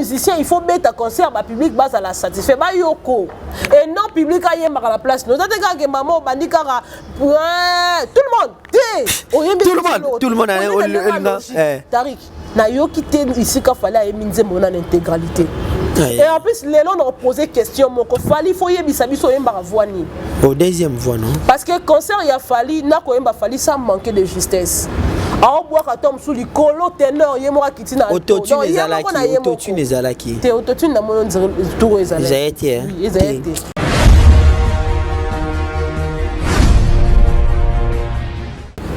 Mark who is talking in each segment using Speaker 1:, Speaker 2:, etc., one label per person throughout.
Speaker 1: musicien il faut mettre un concert ba public base à la satisfait ba yoko et non public a yemba à la place nous attendons que maman bandika tout le monde
Speaker 2: tout le monde
Speaker 1: Tariq na yo qui était ici quand fallait éminzer mon intégralité. Et en plus, les gens ont posé question, il faut
Speaker 2: au deuxième voix, non?
Speaker 1: Parce que concert, il a fallu, ça manquait de justesse. Alors, boire à tom sous les colos, ténor, il y a moi qui tient
Speaker 2: autotune les alaki, autotune les alaki.
Speaker 1: T'es autotune dans mon tour les alaki.
Speaker 2: Ils ont été.
Speaker 1: Ils ont été.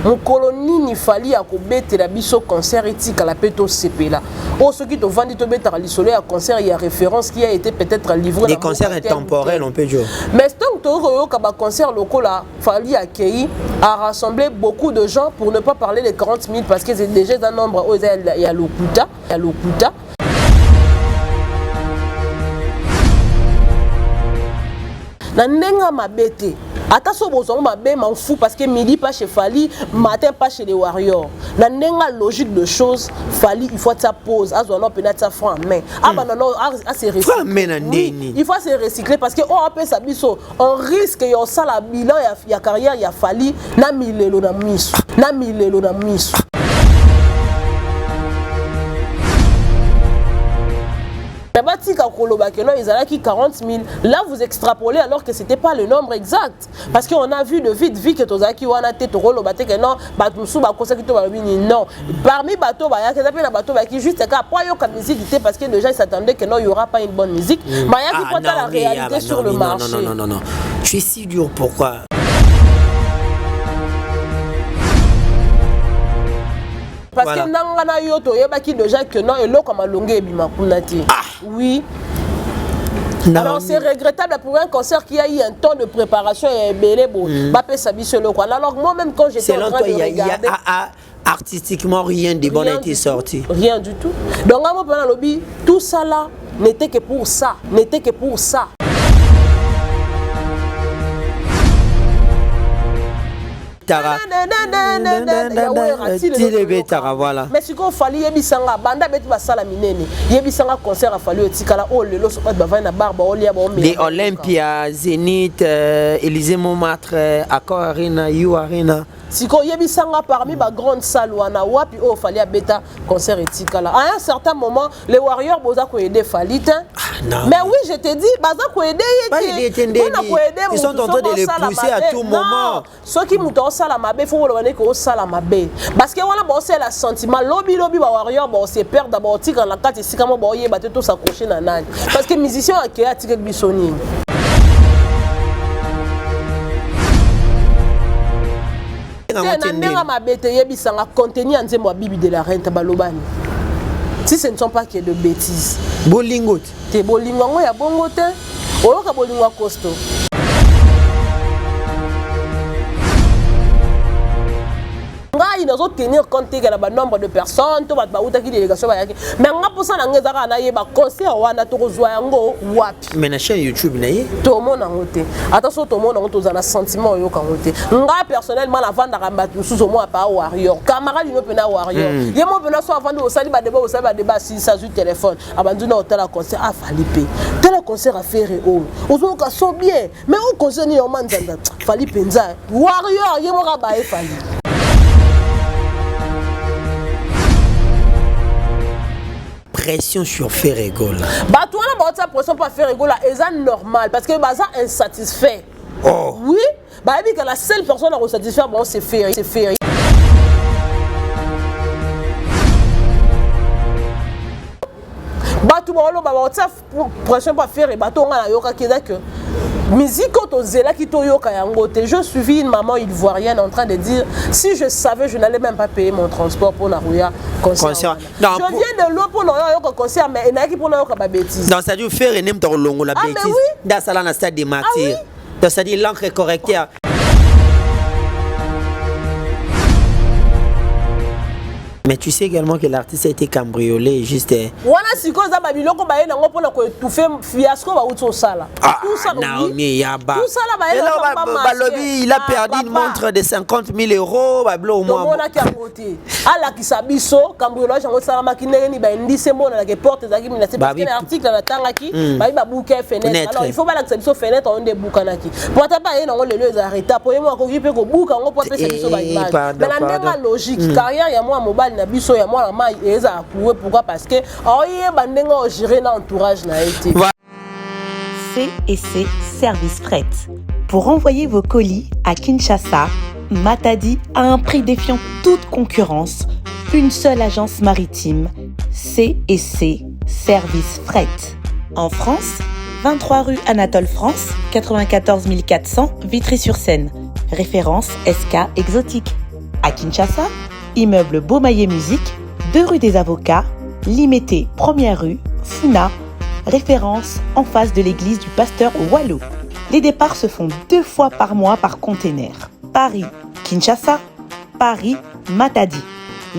Speaker 1: Mon colonie ni fali à kobete la biso concert éthique à la peto CP là. Oh ceux qui te vendent te bête à l'isolé à concert il y a référence qui a été peut-être livré.
Speaker 2: Les concerts intemporels on peut dire.
Speaker 1: Mais tant que tu concert local là fali accueilli a rassemblé beaucoup de gens pour ne pas parler des 40 000 parce que c'est déjà un nombre il y a l'Okuta, na nenga mabete ata so bozongo mabe m'en fou parce que midi pas chez Fali matin pas chez les Warriors na nenga logique de choses Fali il faut sa pause azona penat sa franc mais non c'est recycler il faut se recycler parce que on appelle ça biso on risque yo ça la bilan ya carrière ya Fali na milelo na miso ils allaient qui 40 000. Là, vous extrapolez alors que ce n'était pas le nombre exact. Parce qu'on a vu de vite, vu que tu as qui non, non. Parmi bateaux, qui juste après musique parce que déjà ils s'attendaient que non, il n'y aura pas une bonne musique. Mais il y a qui la réalité sur le marché.
Speaker 2: Non. Je suis si dur, pourquoi?
Speaker 1: Parce que nangana yoto yebaki déjà que non et l'eau comme alongé bima kunati. Oui. Non. Alors c'est regrettable pour un concert qui a eu un temps de préparation et belé bon. Bapé sabi solo quoi. Alors moi même quand j'étais en train de regarder
Speaker 2: artistiquement rien de bon a été sorti.
Speaker 1: Rien du tout. Donc moi pendant lobby tout ça là n'était que pour ça.
Speaker 2: Voilà.
Speaker 1: Mais si qu'on fallait yebisanga banda beti basala minene yebisanga concert a fallu etikala oh lelo so ba va na barba olia ba
Speaker 2: les Olympia Zénith Élysée Montmartre Accor Arena You Arena
Speaker 1: si qu'on yebisanga parmi ba grande salle wana wapi oh fallait beta concert etikala à un certain moment les Warriors boza ko aider Falit mais oui je te dis baza ko aider
Speaker 2: ils sont en train de les pousser à tout moment
Speaker 1: ceux qui muto sala mabe faut le ko sala mabe parce que wana bon c'est la sentiment lobby ba Warrior bon c'est perdre d'abord tika la carte ici comment bon yeba tout s'accrocher na nani parce que musicien a créé tika bisoni contenu en Bibi de la rente balobani. Si ce ne sont pas que de bêtises.
Speaker 2: Bolingo.
Speaker 1: Te bolingo ya bongo te. Oloka bolingo costo. Il doit tenir compte de la nombre de personnes, tout va être qui délégation mais on a pour ça na na yeba concert wana to kozwa yango wapi.
Speaker 2: Mais na chaîne YouTube na ye.
Speaker 1: Tout le monde en route. Attention tout le monde en route dans sentiment yo kan route. Nga personnellement la vendre ramba sous au moins pas Warrior. Camarade no pena Warrior. Yemo pena so avant de sali ba débat si ça sur téléphone. Abandu na hôtel concert a Falipe. Tel concert a faire oh. Ozo ka so bien. Mais on concert ni o manzanda. Falipe nza. Warrior yemo ka ba e Fali.
Speaker 2: Pression sur Ferrégol.
Speaker 1: Bah toi là bah pression pas Ferrégol là est normal parce que bah ça insatisfait.
Speaker 2: Oh.
Speaker 1: Oui. Bah et que la seule personne à satisfaire bon c'est Ferré. Bah tout bon là bah ça pression pas Ferré bah toi on a yoka qui que musique zela qui toyoka yango te je suivi une maman ivoirienne en train de dire si je savais je n'allais même pas payer mon transport pour Narouya concert. Je viens de loin pour Narouya concert mais il y a qui pour Narouya ba bêtise.
Speaker 2: Dans ça dit faire nem to longo la bêtise. Dans ça là na stade des martyrs. Dans ça dit l'encre correcteur. Mais tu sais également que l'artiste a été cambriolé juste.
Speaker 1: Wana siko za babiloko baye nango pona ko étouffer fiasco ba uto sala.
Speaker 2: Tout ça Naomi Yaba.
Speaker 1: Tout ça là baye
Speaker 2: ba lobby, il a perdu une montre de 50 000 euros, ba blo au moins.
Speaker 1: On a qui a côté. Ala ki sabiso cambriolage ngo sala makine ni ba ndise mona na ke porte za ki mina c'est parce que l'article na tanga ki ba bouquet fenêtre. Alors il faut pas la sabiso fenêtre on de boukanaki. Pour ta ba ye nango le les arrêter pour moi ko kipe ko buka ngo pour sabiso ba image. Mais la ndema logique carrière ya moi mobile na biso ya moi ma eza coué pourquoi parce que oye bandenga o gérer l'entourage na été.
Speaker 3: C&C Service Fret. Pour envoyer vos colis à Kinshasa, Matadi a un prix défiant toute concurrence. Une seule agence maritime, C&C Service Fret. En France, 23 rue Anatole France, 94 400 Vitry-sur-Seine. Référence SK Exotique. À Kinshasa, immeuble Beaumaillé Musique, 2 rue des Avocats, Limété, 1er rue, Funa. Référence en face de l'église du pasteur Wallo. Les départs se font 2 fois par mois par container. Paris, Kinshasa, Paris, Matadi.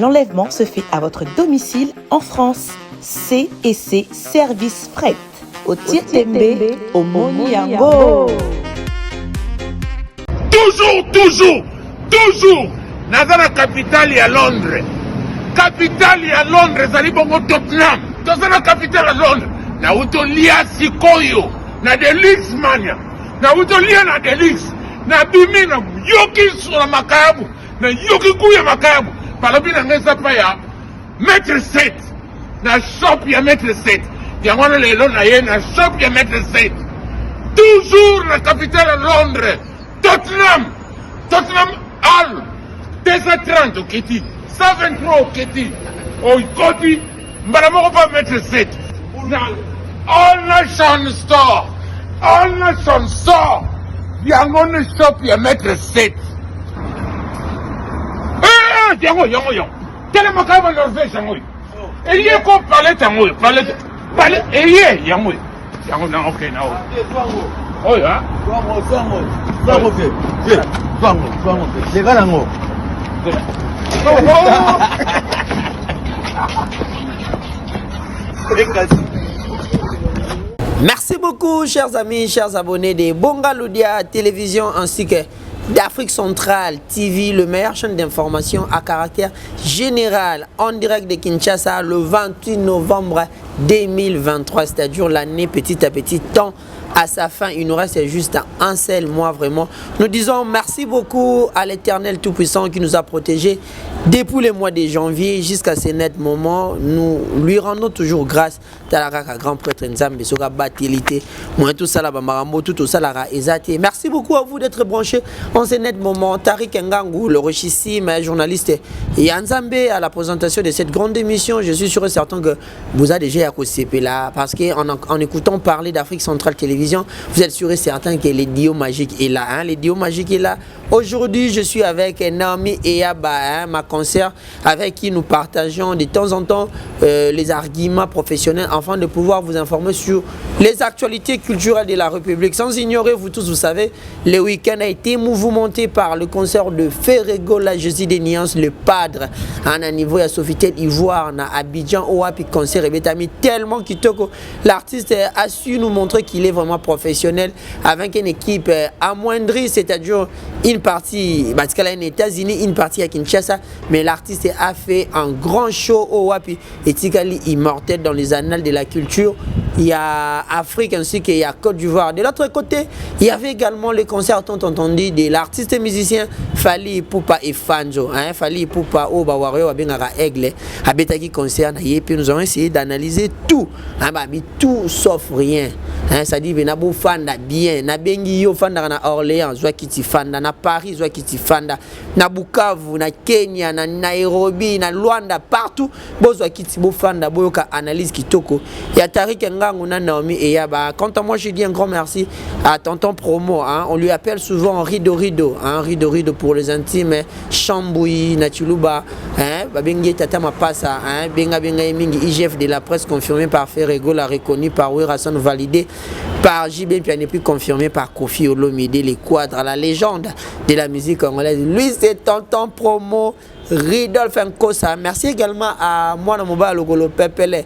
Speaker 3: L'enlèvement se fait à votre domicile en France. C&C Service Fret. Au Tirtembe, au Moniango.
Speaker 4: Toujours dans la capitale à Londres. Capitale à Londres, ça dit bongo Tottenham. Dans la capitale à Londres. Na utolia sikoyo na Delix mania na utolia na Delix na bimi na yoki sur makayabu na yoki kuya makayabu palabi na ngeza pa ya mètre 7 na shop ya mètre 7 ya wana lelo na ye na shop ya mètre 7 toujours la capitale à Londres. Tottenham Hall 230 oketi 123 oketi oikoti mbala moko pa mètre 7 All Nation Store. Yango ne shop ya mètre 7. Yango. Quel est mon cas de Norvège, yango? Et y a quoi parler tango? Parler. Et y a yango. Yango na ok na. Oh ya. Zango. Les gars nango.
Speaker 2: Merci beaucoup, chers amis, chers abonnés de Bongaloudia Télévision ainsi que d'Afrique Centrale TV, le meilleur chaîne d'information à caractère général en direct de Kinshasa le 28 novembre 2023, c'est-à-dire l'année petit à petit tend à sa fin. Il nous reste juste un seul mois vraiment. Nous disons merci beaucoup à l'Éternel Tout-Puissant qui nous a protégés depuis le mois de janvier jusqu'à ce net moment. Nous lui rendons toujours grâce. Grand prêtre Nzambe Soga Batilité. Moi tout ça là Bamarambo tout ça là Ezati. Merci beaucoup à vous d'être branchés en ce net moment. Tariq Ngangou, le richissime journaliste et Nzambe à la présentation de cette grande émission. Je suis sûr et certain que vous avez déjà accosté là parce que en écoutant parler d'Afrique Centrale Télévision, vous êtes sûr et certain que les dios magiques est là. Les dios magiques est là. Aujourd'hui, je suis avec Naomi Eyaba, ma concert, avec qui nous partageons de temps en temps les arguments professionnels afin de pouvoir vous informer sur les actualités culturelles de la République. Sans ignorer, vous tous, vous savez, le week-end a été mouvementé par le concert de Ferrego, la Jésus des Nuances, le padre, à un niveau à Sofitel Ivoire, à Abidjan, au Happy Concert, et Betami, tellement kitoko. L'artiste a su nous montrer qu'il est vraiment professionnel avec une équipe amoindrie, c'est-à-dire une partie, parce qu'elle est aux États-Unis, une partie à Kinshasa, mais l'artiste a fait un grand show au Wapi et Tikali immortel dans les annales de la culture. Il y a Afrique ainsi qu'il y a Côte d'Ivoire. De l'autre côté, il y avait également les concerts tant entendus de l'artiste et musicien Fally Ipupa et Fanzo. Fally Ipupa, Obawario, Abengara Aigle, Abetaki concert, et puis nous avons essayé d'analyser tout. Tout sauf rien. Ça dit, Benabo Fanda bien, Nabengi Yo Fanda na Orléans, Zouakiti Fanda, na Paris, Zouakiti Fanda, na Bukavu, na Kenya, na Nairobi, na Luanda, partout. Bozouakiti Bofanda, Boyoka analyse Kitoko. Il y a Tariq Ngangu, na Naomi Eyaba. Quant à moi, je dis un grand merci à Tonton Promo. On lui appelle souvent Rido, Rido pour les intimes. Chamboui, Natuluba, Babengi Tata Mapasa, Benga Mingi, IGF de la presse confirmé par Ferrego, la reconnu par Wirasson, validé par JB Piané, puis confirmé par Kofi Olomide, les quadres, la légende de la musique congolaise. Lui, c'est Tonton Promo. Ridolphe Nkosa. Merci également à moi, Logolo Pepele,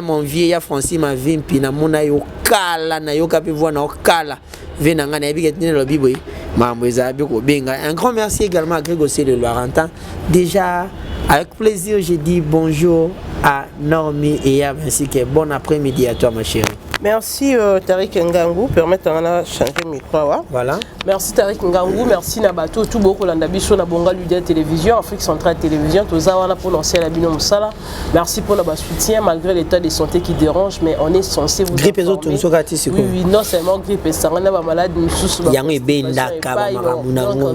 Speaker 2: mon vieillard Francis, ma vie, Pina Mona Yokala, Nayoka Pivoina Okala, Venanga, Nabigatine le Biboui, Mamouza Biko Benga. Un grand merci également à Grégosé de Loirantin. Déjà, avec plaisir, je dis bonjour à Normi et Yab ainsi que bon après-midi à toi, ma chérie.
Speaker 1: Merci Tariq Ngangou, permettez-moi de changer le micro.
Speaker 2: Voilà.
Speaker 1: Merci Tariq Ngangou, merci Nabato, tout beaucoup l'andabiso na Bonga Ludia Télévision, Afrique Centrale Télévision, tout ça on a pour lancer la bino Moussala. Merci pour notre soutien malgré l'état de santé qui dérange, mais on est censé vous
Speaker 2: grippe informer. Oui,
Speaker 1: oui, non seulement grippe et ça, on a malade nous sous. Donc en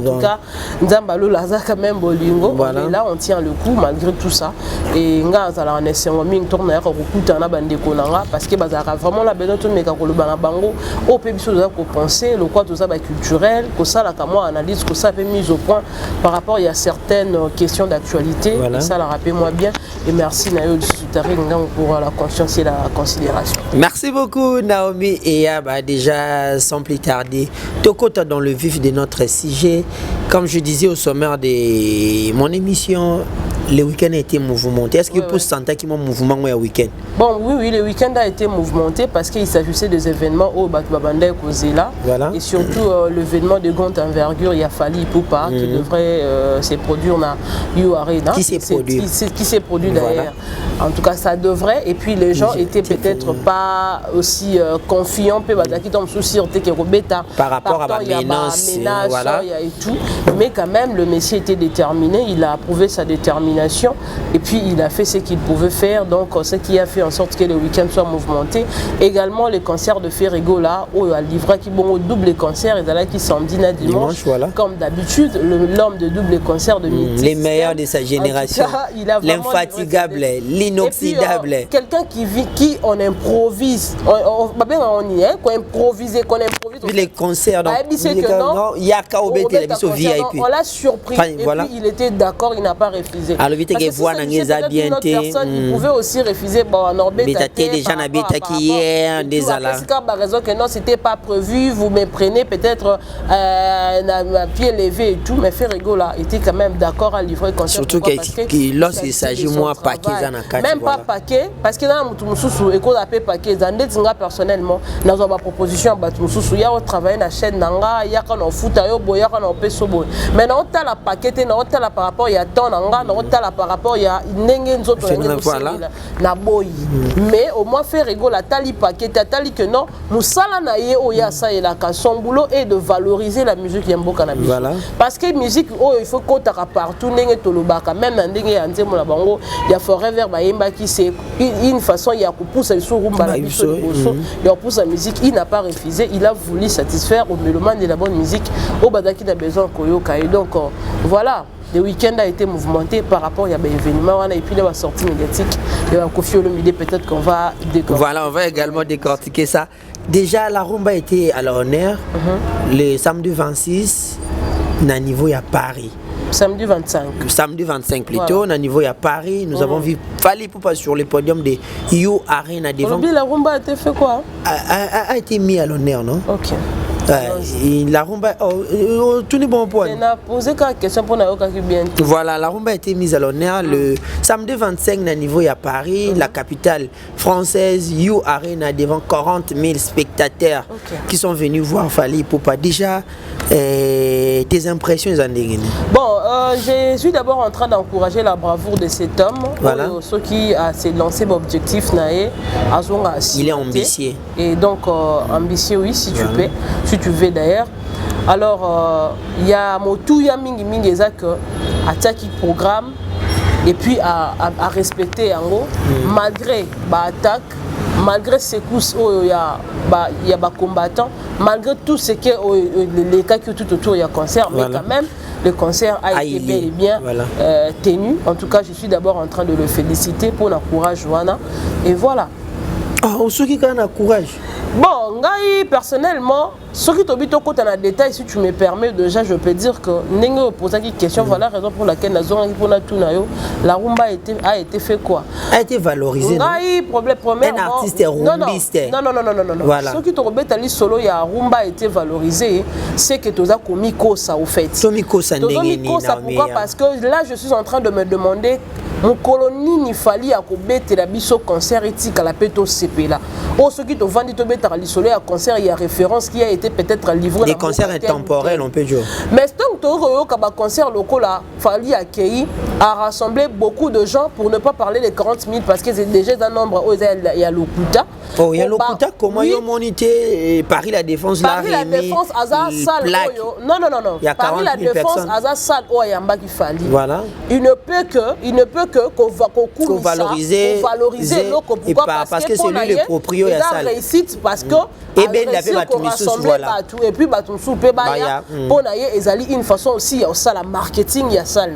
Speaker 1: tout cas, Nzambalo Laza quand même bolingo. Et là on tient le coup malgré tout ça. Et Ngaza la on est sur ming tourne à Rokuta na bande konanga parce que bazara vraiment la besoin de mettre le bango au pays sur ça qu'on penser le quoi tout ça culturel que ça la moi analyse que ça fait mise au point par rapport il y a certaines questions d'actualité et ça la rappelle moi bien et merci Nayo Soutari pour la conscience et la considération.
Speaker 2: Merci beaucoup Naomi et déjà sans plus tarder Tokota dans le vif de notre sujet comme je disais au sommaire de mon émission. Le week-end a été mouvementé. Est-ce que vous sentez qu'il y a un mouvement au week-end?
Speaker 1: Bon, oui, le week-end a été mouvementé parce qu'il s'agissait des événements au Batubabanda et Kozela. Et surtout l'événement de grande envergure, il y a Fali Poupa qui devrait se produire dans You Arena.
Speaker 2: Qui s'est produit
Speaker 1: d'ailleurs. En tout cas, ça devrait. Et puis les gens étaient peut-être pas aussi confiants
Speaker 2: par rapport à la menace
Speaker 1: et tout. Mais quand même, le Messie était déterminé. Il a approuvé sa détermination. Et puis il a fait ce qu'il pouvait faire, donc ce qui a fait en sorte que le week-end soit mouvementé. Également les concerts de Ferrego là, où il a livré qui bon double concert, et là qui samedi à dimanche, comme d'habitude, l'homme de double concert de Mythique.
Speaker 2: Les meilleurs de sa génération, l'infatigable, l'inoxydable.
Speaker 1: Quelqu'un qui on improvise, on improvise.
Speaker 2: Les concerts, il y a
Speaker 1: on l'a surpris, et puis il était d'accord, il n'a pas refusé.
Speaker 2: Alors, vite que voir dans les
Speaker 1: personnes qui pouvaient aussi refuser en orbite.
Speaker 2: Mais t'as déjà n'habité qui hier des alarmes.
Speaker 1: Par raison que non, c'était pas prévu. Vous me prenez peut-être à pied levé et tout, mais Ferrego là était quand même d'accord à livrer le concert.
Speaker 2: Surtout que lorsqu'il s'agit moi paquet
Speaker 1: même pas paquet, parce que dans la Moutoumoussou, école appelé paquet, dans des personnellement, dans ma proposition à Batoussou, il y a travaillé dans la chaîne Nanga, il y a quand on fout, il y a quand on peut sobo. Mais dans la paquet, dans la par rapport il y a ton Nanga. Par rapport il y a na boy mais au moins faire rigoler la tali paquet tali que non musala na ye oya ça et la son boulot est de valoriser la musique yamboka na biso parce que musique il faut qu'on t'a partout ndenge tolobaka même ndenge ya nzemo la bango ya forever ba yemba qui c'est une façon il y a pour pousser sur rumba la biso il a pousse la musique il n'a pas refusé il a voulu satisfaire au mélomane de la bonne musique au badaki a besoin koyoka et donc voilà. Le week-end a été mouvementé par rapport à l'événement et puis la sortie médiatique. Il y a un Kofi Olomide, peut-être qu'on va décortiquer.
Speaker 2: Voilà, on va également décortiquer ça. Déjà, la rumba était à l'honneur le samedi 26, à niveau à Paris.
Speaker 1: Samedi 25.
Speaker 2: Samedi 25 plutôt, à niveau à Paris. Nous avons vu Fali Poupa sur le podium de You Arena devant.
Speaker 1: La rumba a été fait quoi?
Speaker 2: A été mis à l'honneur, non?
Speaker 1: Ok.
Speaker 2: La rumba, tout est bon point.
Speaker 1: On a posé quelques questions pour nous.
Speaker 2: Voilà, la rumba a été mise à l'honneur le samedi 25 à niveau à Paris, la capitale française, You Arena, devant 40 000 spectateurs qui sont venus voir Fali Poupa. Déjà, tes impressions,
Speaker 1: Bon, je suis d'abord en train d'encourager la bravoure de cet homme.
Speaker 2: Voilà.
Speaker 1: Ceux qui s'est lancé l'objectif,
Speaker 2: il est ambitieux.
Speaker 1: Et donc, ambitieux, oui, si tu peux. Si tu veux d'ailleurs. Alors, il y a Motouya Mingi Mingi Ezak attaque programme et puis à respecter en gros, malgré l'attaque, malgré ces coups où il y a des combattants, malgré tout ce que les cas qui tout autour il y a concert, mais quand même le concert a été bel et bien tenu. En tout cas, je suis d'abord en train de le féliciter pour le courage, Joanna. Et voilà.
Speaker 2: Ah, on se qui a courage.
Speaker 1: Bon, ngai personnellement ce qui t'obite au côté en détail, si tu me permets déjà, je peux dire que n'engue poser une question, voilà la raison pour laquelle la rumba a été fait quoi? A été valorisé. Problème premièrement.
Speaker 2: Un artiste rumbiste.
Speaker 1: Non.
Speaker 2: Voilà.
Speaker 1: Ce qui t'obite à solo ya rumba a été valorisé, c'est que toza komiko ça au fait.
Speaker 2: Tomiko ça
Speaker 1: pourquoi? Parce que là je suis en train de me demander mon colonie ni fali à kobete la biso concert éthique à la peto CP là. Oh ce qui te vend dit tobeta à l'isolé à concert il y a référence qui a été peut-être livré.
Speaker 2: Les concerts intemporels on peut dire.
Speaker 1: Mais tant que tu concert locaux là fali accueilli a rassemblé beaucoup de gens pour ne pas parler des 40 000 parce que c'est déjà un nombre il y a Lokuta.
Speaker 2: Oh il y a Lokuta comment il y a monité Paris la Défense là.
Speaker 1: Paris la Défense Aza salle non.
Speaker 2: Il y a 40 000
Speaker 1: Paris la Défense Aza salle oh yamba qui fali. Voilà. Il ne peut que qu'on valoriser
Speaker 2: parce que c'est lui le propriétaire de la salle.
Speaker 1: Réussite parce que
Speaker 2: et bien il avait battu voilà.
Speaker 1: Et puis batum soupe baya pour naie ezali une façon aussi il y a ça la marketing il y a ça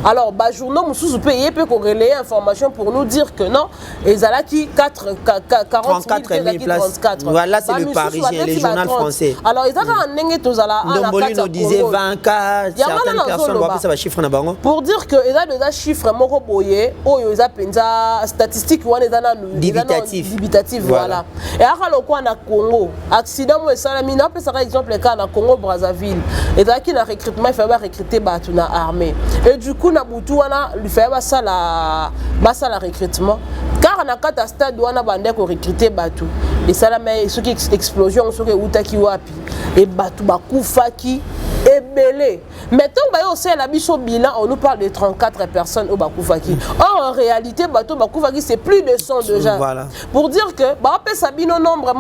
Speaker 1: alors ba journaux mususu payé peut qu'on relayer information pour nous dire que non ezala qui 44 000 places.
Speaker 2: Voilà c'est le Parisien le journal français.
Speaker 1: Alors ezala ndenge tozala
Speaker 2: Ndomboli nous disait 24 certaines personnes doivent ça va chiffre na bango
Speaker 1: pour dire que ezala déjà chiffre moko boye oyo eza penza statistique wana ezana dubitatif voilà et akalo kwa na Congo accident mo esalami na pesa par exemple ka na Congo Brazzaville ezaki na recrutement il fallait recruter batu na armée et du coup na butu wana il fallait ça la recrutement car na kata stade wana bande ko recruter batu et ça la mais ce qui explosion ce qui utaki wapi et batu bakufaki ebelé. Maintenant, la biso bilan, on nous parle de 34 personnes au Bakoufaki. Or, en réalité, Bato Bakoufaki, c'est plus de 100 déjà. Voilà. Pour dire que, on peut savoir nombre,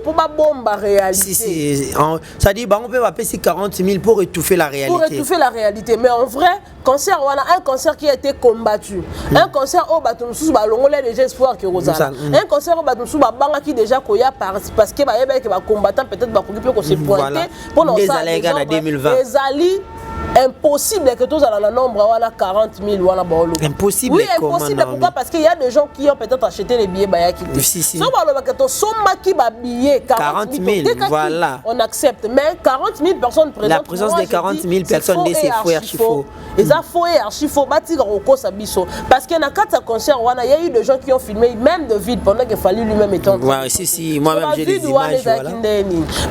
Speaker 1: pour ma bombe à réalité.
Speaker 2: Si, ça dit, on peut appeler 40 000 pour étouffer la réalité.
Speaker 1: Pour étouffer la réalité. Mais en vrai, concert, voilà, un concert qui a été combattu. Un concert au Bato Moussous, l'ongolais déjà espoir que Rosala. Un concert au Bato Moussous, Banga qui déjà koya parce que les combattants peut-être peut se pointer pour nos salles.
Speaker 2: 2020.
Speaker 1: Ezali impossible que tous à la nombre voilà 40 000 voilà bolo.
Speaker 2: Impossible.
Speaker 1: Oui, impossible pourquoi parce qu'il y a des gens qui ont peut-être acheté les billets bayaki.
Speaker 2: Si.
Speaker 1: So balo que to soma qui ba billet 40 000
Speaker 2: voilà.
Speaker 1: On accepte mais 40 000 personnes présentes.
Speaker 2: La présence de 40 000 personnes c'est faux archifaux.
Speaker 1: Et ça faux et archifaux bâtir au kosa biso parce que na quatre concert wana il y a eu des gens qui ont filmé même de vide pendant qu'il fallait lui-même étant.
Speaker 2: Ouais, si moi-même j'ai des images voilà.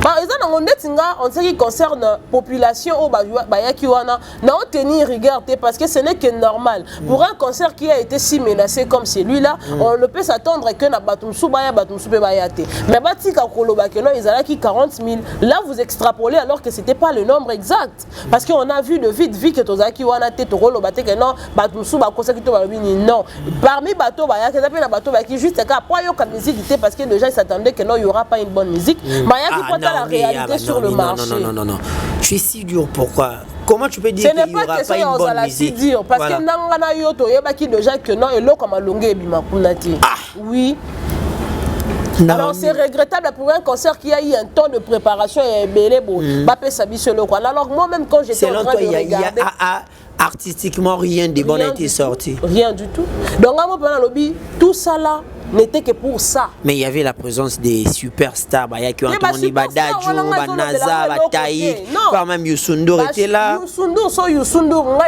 Speaker 1: Bah ils ont netinga en ce qui concerne population au bayaki wana na tenir rigueur parce que ce n'est que normal pour un concert qui a été si menacé comme celui-là on ne peut s'attendre que na batumsu bayate mais batika koloba que non ils allaient qui 40 000 là vous extrapolez alors que c'était pas le nombre exact parce qu'on a vu de vite vu que tozaki wana te tokolo bate que non batumsu ba concert qui to ba non parmi bato bayake ça peut na bato bayaki juste ka pour yo comme musique parce que déjà ils s'attendaient que non il y aura pas une bonne musique bayaki pour la réalité sur le marché
Speaker 2: non je suis si dur pourquoi comment tu peux dire qu'il n'y aura pas une bonne musique
Speaker 1: dire, parce que nangana yoto yebaki déjà que non et l'eau comme longueur bimakunati. Oui. Non, alors c'est regrettable pour un concert qui a eu un temps de préparation et belé bon. Bapé sabi sur le coin. Alors moi-même quand j'étais en train de regarder
Speaker 2: artistiquement rien de bon a été sorti.
Speaker 1: Rien du tout. Donc à moi pendant le lobby tout ça là n'était que pour ça.
Speaker 2: Mais il y avait la présence des superstars, qui ont entendu Badadjo, Banaza, Bataï, quand même Youssou était là.
Speaker 1: Youssou Ndour,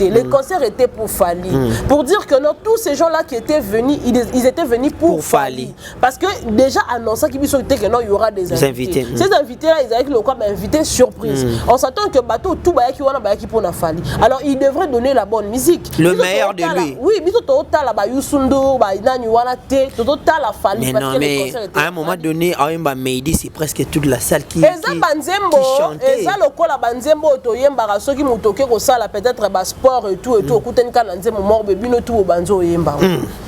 Speaker 1: les concerts étaient pour Fali. Pour dire que non, tous ces gens-là qui étaient venus, ils étaient venus pour Fali. Parce que déjà annoncé qu'il y aura des invités. Ces invités-là, ils avaient le quoi invités surprise. On s'attend que bateau tout qui wana qui pour Fali. Alors ils devraient donner la bonne musique.
Speaker 2: Le meilleur de lui.
Speaker 1: Oui, biso total là Youssou Ndour,
Speaker 2: mais non, mais à un moment donné, à un Meidi, c'est presque toute la salle qui
Speaker 1: chantait. Et ça, le col à Banzembo, Toyemba, ceux qui m'ont toqué au salle, peut-être sport et tout, Kouten Kananzemo, mort, bébé, tout au Banzo Yemba.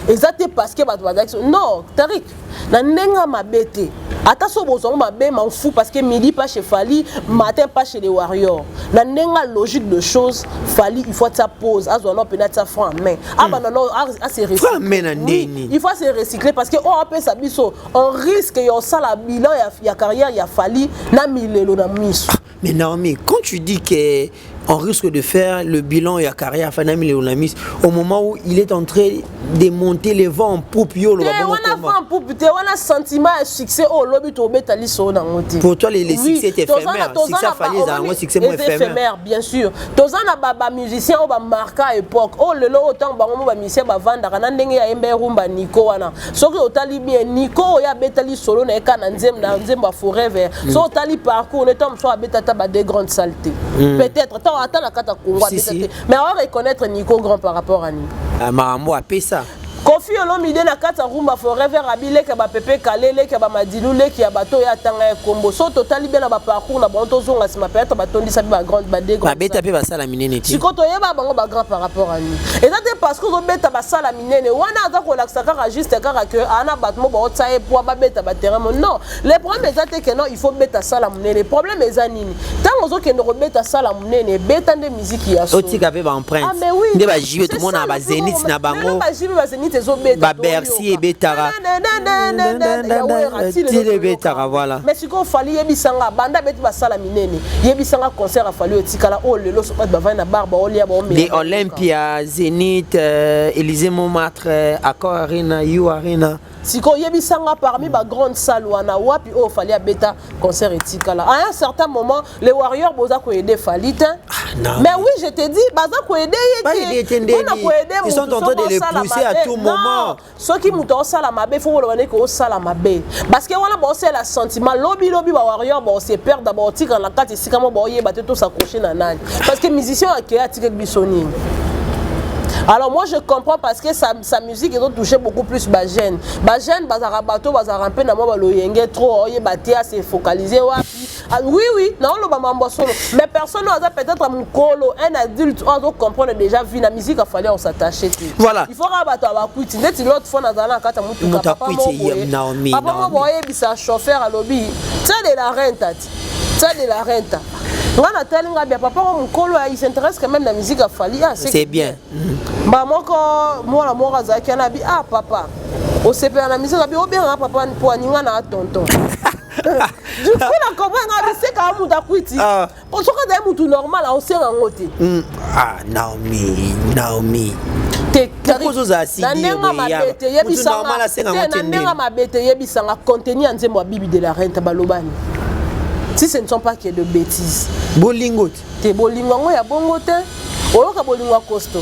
Speaker 1: Et ça, c'est parce que non, Tariq, Nanenga m'a bêté. Attention, on m'a bien m'en fout parce que midi pas chez Fali, matin pas chez les Warriors. Nanenga logique de choses, Fali, il faut que ça pose, à son peut-être ça franc main. Ah, bah non, c'est il faut se recycler parce que on appelle ça biso on risque y a ça la bilan il y a carrière il y a Fali na milelo na miso.
Speaker 2: Mais non mais quand tu dis que on risque de faire le bilan et la carrière Fanami Léonamis au moment où il est en train de monter les vents en poupe.
Speaker 1: On a vent en poupe, on a sentiment et succès au lobby to betali so na ngoti.
Speaker 2: Pour toi les succès étaient éphémères, succès fallait un succès moins éphémère
Speaker 1: bien sûr. Tozana ba musicien au ba marquer à époque. Oh le lo autant ba mo ba musicien ba vanda kana ndenge ya embe rumba Nico wana. Soki otali bien Nico ya betali solo na eka na nzemba forever. So otali parcours ne tombe soit betata ba des grandes saletés. Peut-être attends la kata Congo mais on va reconnaître Nico grand par rapport à Nico.
Speaker 2: Marambo a payé ça.
Speaker 1: Kofi Olomide na kata rumba forever abile ke ba pepe kalele ke ba madilule ki abato ya tanga ya kombo so totali bien na ba parcours na bonto zonga sima peut-être ba tondi sa ba grande ba dégo
Speaker 2: ba beta pe ba sala minene ti
Speaker 1: sikoto yeba bango ba grand par rapport à nous et ça c'est parce que zo beta ba sala minene wana za ko laksa kaka juste kaka que ana batmo ba otsaye po ba beta ba terrain non le problème est que non il faut beta sala minene le problème est nini tango zo ke no beta sala minene beta de musique ya so
Speaker 2: otika pe ba empreinte
Speaker 1: ah mais oui
Speaker 2: nde ba jiwe tout monde na ba zenith na bango
Speaker 1: ba jiwe ba zenith
Speaker 2: ba Bercy et Betara tile Betara voilà
Speaker 1: mais si qu'on fallait yebisanga banda beti ba sala minene yebisanga concert a fallu etikala oh lelo so ba va na barba olia ba
Speaker 2: les Olympia Zenith Élysée Montmartre Accor Arena You Arena
Speaker 1: siko yebisanga parmi ba grande salle wana wapi oh fallait beta concert etikala à un certain moment les Warriors boza ko aider Falit mais oui je te dis baza ko aider
Speaker 2: ils sont en train de les pousser à tout moment
Speaker 1: ceux qui muto sala mabe faut le ko sala mabe parce que wana ba c'est la sentiment lobby ba Warriors ba se perdre d'abord tika na kati sika mo ba yeba tout s'accrocher na nani parce que musicien a tika bisoni. Alors moi je comprends parce que sa musique est touché beaucoup plus bas jeune bazara bato bazara un peu na mo ba loyenge trop oye batia se focaliser wapi oui non lo ba mambo solo mais personne n'a peut-être un colo un adulte on doit comprendre déjà vu la musique a fallu on s'attacher
Speaker 2: voilà
Speaker 1: il faut rabato ba kuiti ndeti l'autre fois na zana kata mutu papa mo boye bisa chauffeur à lobby ça de la renta ngana telinga bien papa ko mukolo il s'intéresse quand même la musique a fallu
Speaker 2: c'est bien
Speaker 1: ba moko mwana moko zaki na bi papa o sepe na musique bi o bien papa po aninga na tonton du coup la comprendre nga c'est quand muta kwiti pour ce que des mutu normal on sait ngote
Speaker 2: Naomi
Speaker 1: yebisanga contenu ya nzembo ya bibi de la rente balobani si ce ne sont pas que de bêtises
Speaker 2: bolingo
Speaker 1: te bolingo ya bongo te oyoka bolingo costo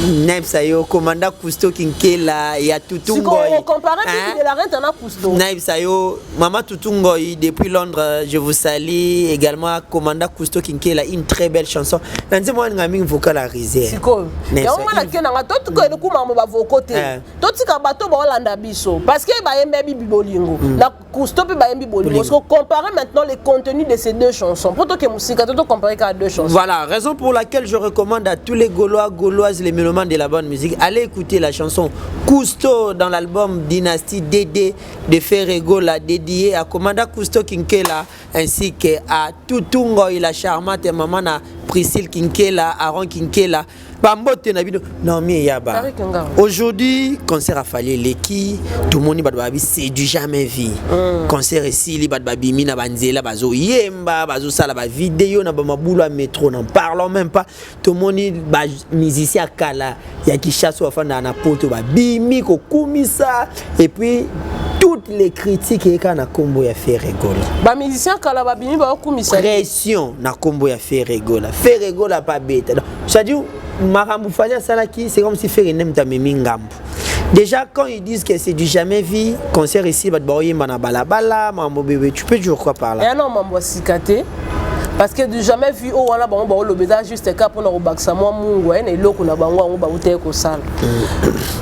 Speaker 2: Naibsa yo commandant Cousteau Kinkela ya Tutungoy.
Speaker 1: Si on compare de la rente à Cousteau.
Speaker 2: Naibsa yo Maman Tutungoy depuis Londres, je vous salue également commandant Cousteau Kinkela une très belle chanson. Nanze moi ngami vocal à riser.
Speaker 1: Siko. Ya on mala ke nanga to ko le kuma mo ba vokote. To tika bato ba Holanda biso parce que ba yembe bibi bolingo. La Cousteau pe ba yembe bolingo. Parce que comparer maintenant les contenus de ces deux chansons. Pour toi que musique to comparer qu'à deux chansons.
Speaker 2: Voilà, raison pour laquelle je recommande à tous les Gaulois, Gauloises, les mélomanes de la bonne musique, allez écouter la chanson Cousteau dans l'album Dynastie Dédé de Ferregola dédié à Commanda Cousteau Kinkela ainsi que à Tutungoy la charmante maman na Priscille Kinkela, Aaron Kinkela. Bambote na bido non mais yaba. Aujourd'hui concert a fallu leki tout le monde badbabi c'est du jamais vu. Concert ici li badbabi mina banzela bazo yemba bazo sala ba vidéo na ba mabulu à métro n'en parlons même pas tout le monde ba musicien kala ya Kinshasa afanda na poto ba bimi ko kumisa et puis toutes les critiques et kana kombo ya Ferregola.
Speaker 1: Ba musicien kala ba bimi ba kumisa
Speaker 2: pression na kombo ya Ferregola pas bête. C'est-à-dire Maramou Falia Salaki, c'est comme si faire une mingam. Déjà, quand ils disent que c'est du jamais vu, concert ici, balabala, mambo bébé, tu peux toujours quoi par là?
Speaker 1: Et non, mambo sikate. Parce que du jamais vu, oh, on a bon, le béda juste cap on a au bac, moi, mon et l'eau qu'on a bango, on va outer au sale.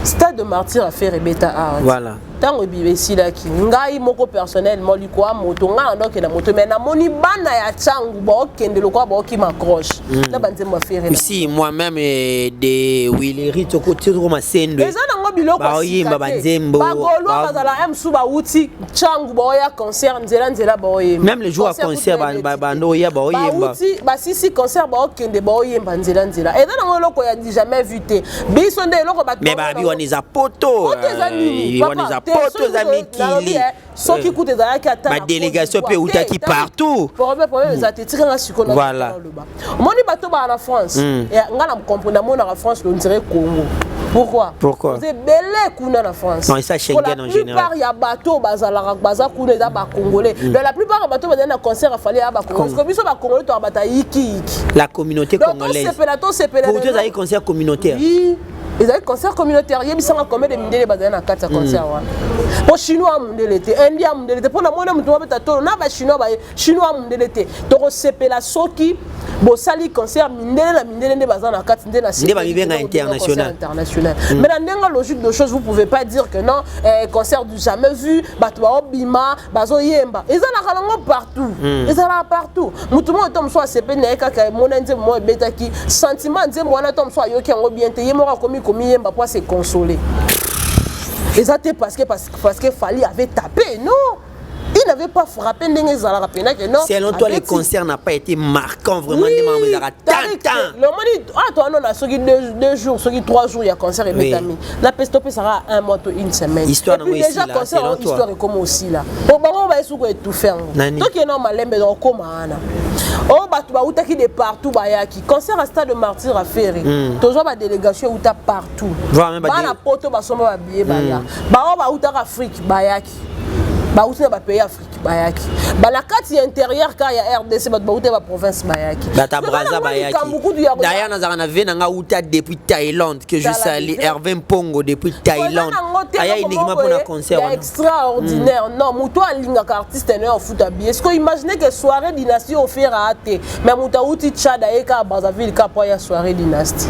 Speaker 1: Stade de martyr à faire et bêta.
Speaker 2: Voilà.
Speaker 1: Tant que bébé si là qui ngai moko personnellement lui quoi moto nga donc na moto mais na moni bana ya changu ba okende lo kwa ba ki m'accroche na banze mo faire
Speaker 2: ici moi même de Willery toko tiro ma sendo
Speaker 1: les ana ngo biloko
Speaker 2: baoyemba banzembo
Speaker 1: bagolwa bazala msu bauti changu boya concert nzela boyemba
Speaker 2: même le jour à concert bando ya boyemba
Speaker 1: bauti basisi concert baokende boyemba nzela eza nango eloko ya jamais vu te biso nde eloko bato
Speaker 2: mais babi waniza poto waniza poto za mikili
Speaker 1: soki kuta ezalaki ata
Speaker 2: ba délégation pe utaki partout
Speaker 1: problème ezate tikanga sikola
Speaker 2: voilà
Speaker 1: moni bato ba na France nga na comprendre mona na France on dirait Congo. Pourquoi? C'est belé kuna na France.
Speaker 2: Non, ça Schengen en général.
Speaker 1: La plupart ya bateau bazala baza kuna za ba congolais. La plupart ya bateau bazana concert a fallu ya ba congolais. Parce que biso ba congolais to bata yiki.
Speaker 2: La communauté congolaise. Pour tous les concerts communautaires.
Speaker 1: Oui. Ils avaient concert communautaire, ils ont combien de mindele bazana quatre concert wana. Pour chinois mindele te, indien mindele te, pour na mona mutu ba tato na ba chinois mindele te. To sepela soki bo sali concert mindele na mindele ne bazana quatre ndé na
Speaker 2: c'est ba bibenga international.
Speaker 1: Mais dans la logique de choses, vous pouvez pas dire que non, concert du jamais vu, batwa obima, bazo yemba. Ils en a partout. Ils en a partout. Mutu mo tom so sepe na ka mona nze mo beta ki sentiment nze mo na tom so yo ki ngo bien te yemo ka komi yemba pour se consoler. Et ça c'est parce que Fally avait tapé, non? Il n'avait pas frappé que non.
Speaker 2: Selon toi, le concert n'a pas été marquant vraiment.
Speaker 1: Oui, le moment toi non a 2 jours, 3 jours il y a concert et bétami. La pestopé sera un mois une semaine.
Speaker 2: Histoire
Speaker 1: et puis déjà concert histoire est comme aussi là. Bon on va essayer tout faire. Donc il normal lembe donc comme ana. Oh batu ba utaki de partout bayaki. Concert à Stade de Martyr à Ferry. Toujours ba délégation uta partout. Ba na poto ba somba ba billet baya. Ba utaka Afrique bayaki. Ba uti na ba pays Afrique bayaki. Ba la carte intérieure car il y a RDC ba uti ba province bayaki.
Speaker 2: Bata Braza bayaki. D'ailleurs na na ve na uta depuis Thaïlande que je salue Hervé Mpongo depuis Thaïlande. Aya uniquement pour un concert.
Speaker 1: Extraordinaire. Non, muto alinga artiste en foot habillé. Est-ce que imaginez que soirée dynastie offert à até mais muta uti Tchad eka Brazzaville ka pour ya soirée dynastie.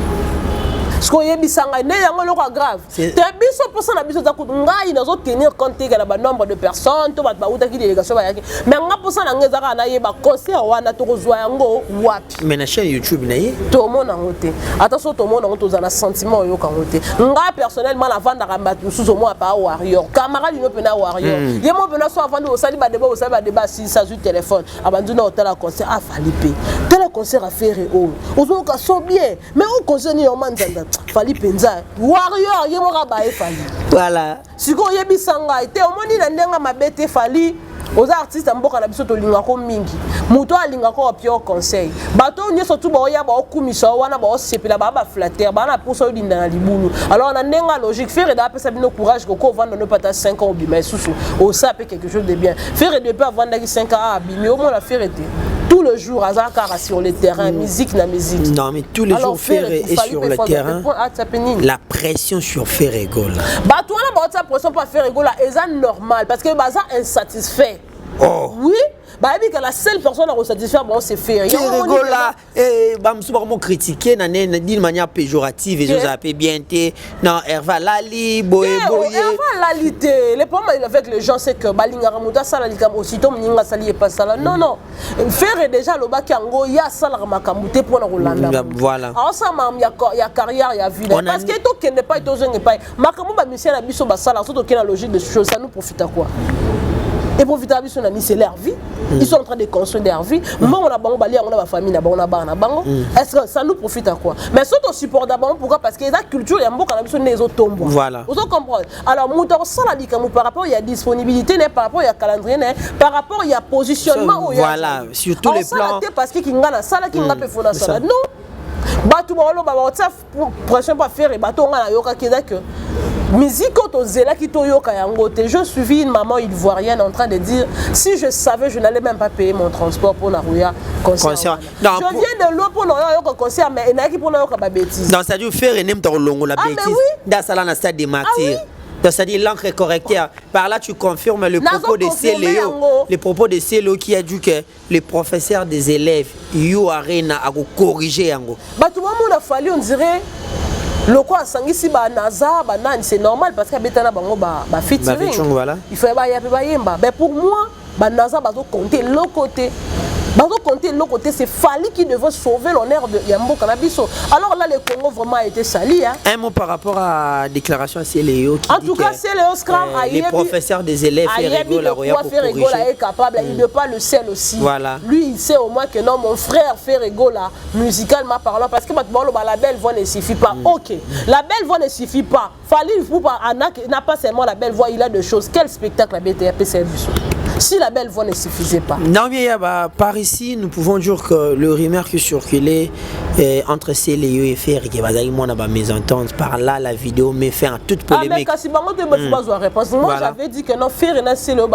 Speaker 1: Ce qu'on y a bisanga ne yango loko grave. Te biso pour ça na biso za ku ngai nazo tenir compte que la nombre de personnes to ba utaki délégation ba yaki. Mais nga pour ça na ngezaka na yeba concert wana to kozwa yango wapi.
Speaker 2: Mais na chaîne YouTube na ye.
Speaker 1: To mona ngote. Attention to mona ngoto za na sentiment yo ka ngote. Nga personnellement la vanda ka suzo mo pa warrior. Camarade no pena warrior. Ye mo pena so avandi o sali ba débat si ça sur téléphone. Abandu na hôtel à concert a Fally. Tel concert a faire o. Ozo ka so bien. Mais on concert ni o manzanda. Fally penza warrior ye moka ba Fally
Speaker 2: voilà
Speaker 1: siko yebi sanga ite omoni na ndenga mabete Fally oza artiste mboka na biso to linga ko mingi muto alinga ko opio conseil bato nyeso tu ba ya ba okumisa wana ba osepela ba flatter ba na poso linda na libulu alors na ndenga logique faire da pesa bino courage ko vendre ne pas ta 5 ans obima susu o ça peut quelque chose de bien faire de pas vendre 5 ans abimi au moins la faire était tout le jour Azakara sur le terrain musique na musique
Speaker 2: non mais tous les jours Ferré est sur le terrain la pression sur Ferré Gola
Speaker 1: bah toi là bah ta pression pas Ferré Gola est normal parce que baza insatisfait oui bah que la seule personne à satisfaire bon c'est Ferré
Speaker 2: Gola et bah me vraiment critiquer d'une manière péjorative et je appelle bien té non Herva Lali boye
Speaker 1: Herva Lali le problème avec les gens c'est que balinga ramuta sala likam aussitôt mninga sali et pas sala non Ferré déjà le baki ango ya sala makamute pour na Rolanda
Speaker 2: voilà
Speaker 1: alors ça il y a carrière il y a vie parce que to kende pas to zenge pas makamu ba mission na biso ba sala surtout que la logique de choses ça nous profite à quoi. Et pour vite c'est leur vie. Ils sont en train de construire leur vie. Moi, on a bango bali, on a ma famille, on a bango. Est-ce que ça nous profite à quoi? Mais surtout support d'abord pourquoi? Parce que la culture, il y a beaucoup de les autres tombes.
Speaker 2: Voilà.
Speaker 1: Vous comprenez? Alors, par rapport il y a disponibilité, par rapport il y a calendrier, par rapport il y a positionnement.
Speaker 2: Voilà, sur tous les plans.
Speaker 1: Parce que kinga sala kinga pe fona sala. Non. Batu bolo ba WhatsApp pression pas faire et bato nga na yoka que musique autozela qui toyoka yangote. Je suivis une maman ivoirienne en train de dire si je savais je n'allais même pas payer mon transport pour Narouya concert. Je viens de l'eau pour Narouya concert mais il n'a qui pour Narouya pas bêtise.
Speaker 2: Dans ça dit faire et n'aime ton longo la bêtise. Dans ça là na stade des martyrs. C'est-à-dire l'encre correcteur. Par là, tu confirmes le propos de Céléo. Le propos de Céléo qui a dit que les professeurs des élèves, you arena a corrigé.
Speaker 1: Bah tout le monde a fallu, on dirait. Le quoi sangisi ba naza ba nan c'est normal parce que betana bango ba featuring.
Speaker 2: Voilà.
Speaker 1: Il faut ba yemba. Mais pour moi, ba naza ba compter le côté. Bazo compter l'autre côté, c'est Fali qui devait sauver l'honneur de Yambo Kanabiso. Alors là, le Congo vraiment a été sali. Hein.
Speaker 2: Un mot par rapport à la déclaration à Céléo.
Speaker 1: En tout cas, Céléo Scram
Speaker 2: les professeurs des élèves
Speaker 1: Ferregola est capable, il ne pas le sel aussi.
Speaker 2: Voilà.
Speaker 1: Lui, il sait au moins que non, mon frère Ferregola, musicalement parlant, parce que la belle voix ne suffit pas. Ok, la belle voix ne suffit pas. Fali n'a pas seulement la belle voix, il a deux choses. Quel spectacle la BTP service? Si la belle voix ne suffisait pas.
Speaker 2: Non, mais par ici, nous pouvons dire que le rumeur qui circulait entre Céléo et Ferre, qui va dire moi on a mésentente par là, la vidéo met fin à toute polémique.
Speaker 1: Moi j'avais dit que non, Ferre et Céléo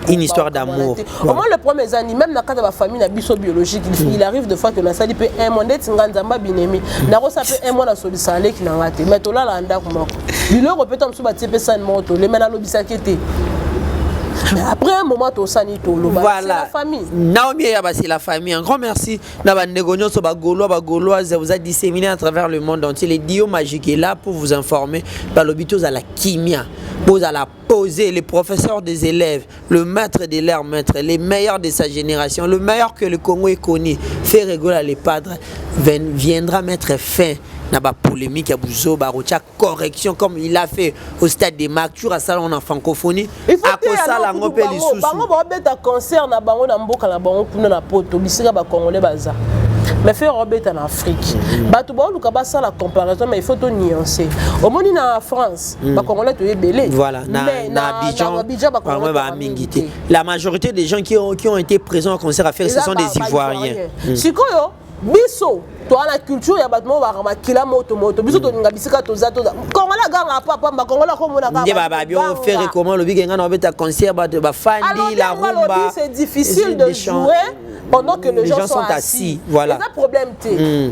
Speaker 2: une histoire d'amour.
Speaker 1: Au moins le premier année, même dans le cadre de la famille, biologique, il arrive de fois que la salle peut un mois d'être Nganzamba Binemi. Naro ça peut un mois dans le salé qui n'a raté. Mais tout là, là, il le répète en dessous de la TP moto, les menans l'obisakete. Mais après un moment, voilà. C'est la famille.
Speaker 2: Naomi Yaba, c'est la famille. Un grand merci. Vous a disséminé à travers le monde entier. Les dios magiques est là pour vous informer. L'hôpital à la kimia. Vous allez poser les professeurs des élèves, le maître de leurs maîtres, les meilleurs de sa génération, le meilleur que le Congo ait connu. Faire rigoler les padres viendra mettre fin à la polémique à Bouzo, à correction comme il a fait au stade des Mactures à salon en francophonie.
Speaker 1: Il faut que ça la ngopé les sous. Concert na bango na mboka na bango kuna na poto bisika ba congolais baza. Mais faire Robert en Afrique. Bato ba luka ba ça la comparaison mais il faut to nuancer. Au moni na France, ba congolais to belé.
Speaker 2: Voilà, na Abidjan ba congolais ba mingité. La majorité des gens qui ont été présents au concert à faire ce sont des Ivoiriens.
Speaker 1: Sikoyo biso to la culture ya batmo ba ramakila moto biso to ninga bisika to za to Congolais ganga papa ba Congolais ko mona ka
Speaker 2: ba bio faire comment le bigenga na beta concert ba fandi la rumba.
Speaker 1: C'est difficile de jouer pendant que les gens sont assis.
Speaker 2: Voilà.
Speaker 1: C'est un problème té.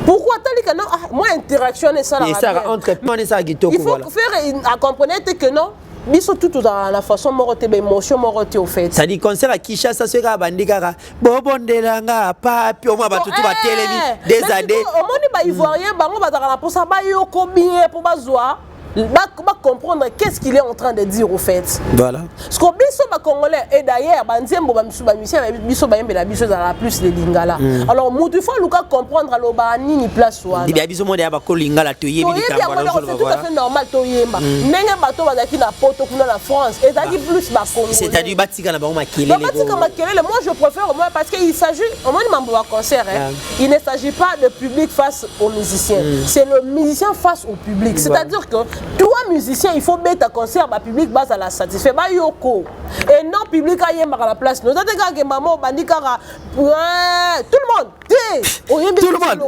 Speaker 1: Pourquoi t'as dit que non moi interaction et ça la
Speaker 2: entre moi et ça kitoko
Speaker 1: voilà. Il faut faire à comprendre que non biso tout dans la façon moroté émotion moroté au fait.
Speaker 2: Ça dit concert à Kinshasa ce gars bandikara bobondelanga papi au moins ba tout ba télémi des années.
Speaker 1: Au moins ba ivoirien bango ba za pour ça ba yoko bien pour ba zoa. Va comprendre qu'est-ce qu'il est en train de dire au fait.
Speaker 2: Voilà.
Speaker 1: Ce qu'on biso ba congolais et d'ailleurs bandiembo ba misuba musicien biso ba yembela biso dans la plus de lingala. Alors mutu faut luka comprendre alo ba nini place wana.
Speaker 2: Dibi biso monde ya ba ko lingala to yebi likamba.
Speaker 1: C'est tout à fait normal to yemba. Ndenge bato ba zaki na poto kuna na France et zaki plus ba congolais.
Speaker 2: C'est-à-dire batika na ba makelele.
Speaker 1: Ba batika makelele moi je préfère au moins parce qu'il s'agit au moins mambo ba concert hein. Il ne s'agit pas de public face aux musiciens. C'est le musicien face au public. C'est-à-dire que toi musicien il faut mettre un concert ba public base à la satisfait ba yoko et non public a yemba à la place nous attendons que maman bandikara tout le monde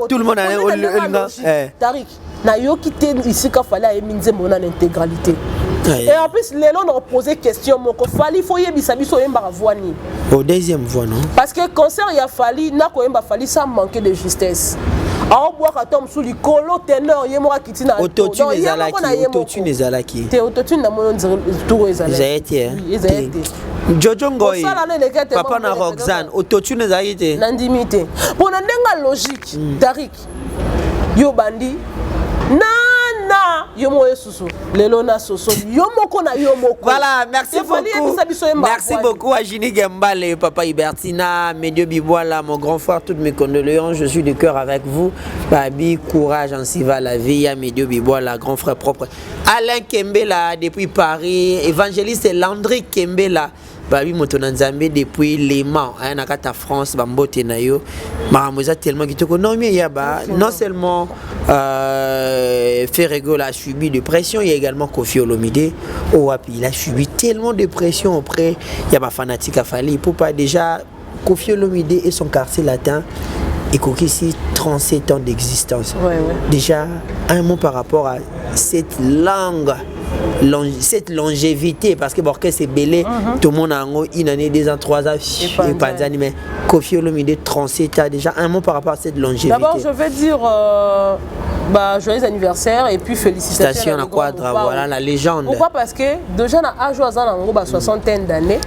Speaker 2: tout le monde a
Speaker 1: Tarik na yoki te ici ka fallait eminze mon intégralité. Et en plus les gens ont posé question mon fali faut yebisa biso yemba voani
Speaker 2: au deuxième voix non
Speaker 1: parce que concert il a fallu na ko yemba fali ça manquer de justesse. A boire à tom sous le colo ténor yemoa kitina
Speaker 2: autotune ezalaki
Speaker 1: te autotune na mono tour
Speaker 2: ezalaki Jojo Ngoy papa na Roxane autotune ezalaki
Speaker 1: nandimité pour na ndenga logique Tarik yo bandi nana yo moye susu lelo na soso yo moko na yo moko.
Speaker 2: Voilà, merci beaucoup à Jini Gembale, papa Ibertina, Médio Biboala, mon grand frère, toutes mes condoléances, je suis de cœur avec vous. Babi, courage, ainsi va la vie, à Médio Biboala, grand frère propre. Alain Kembela depuis Paris, évangéliste Landry Kembela. Babi Motonanzambe depuis Léman, Nakata France, Bambote Nayo, Maramosa tellement qui te connaît, non seulement Ferrego a subi de pression, il y a également Kofi Olomide, il a subi tellement de pression auprès, il y a ma fanatique à Fali, pour pas déjà Kofi Olomide et son quartier latin. Et ici 37 ans d'existence. Déjà, un mot par rapport à cette langue, cette longévité, parce que c'est belé, tout le monde a une année, 2 ans, 3 ans, et pas d'années, mais Kofi Olomide 37 ans, déjà un mot par rapport à cette longévité.
Speaker 1: D'abord, je vais dire joyeux anniversaire et puis félicitations
Speaker 2: à Quadra, voilà la légende.
Speaker 1: Pourquoi? Parce que déjà, à âge à 60 d'années,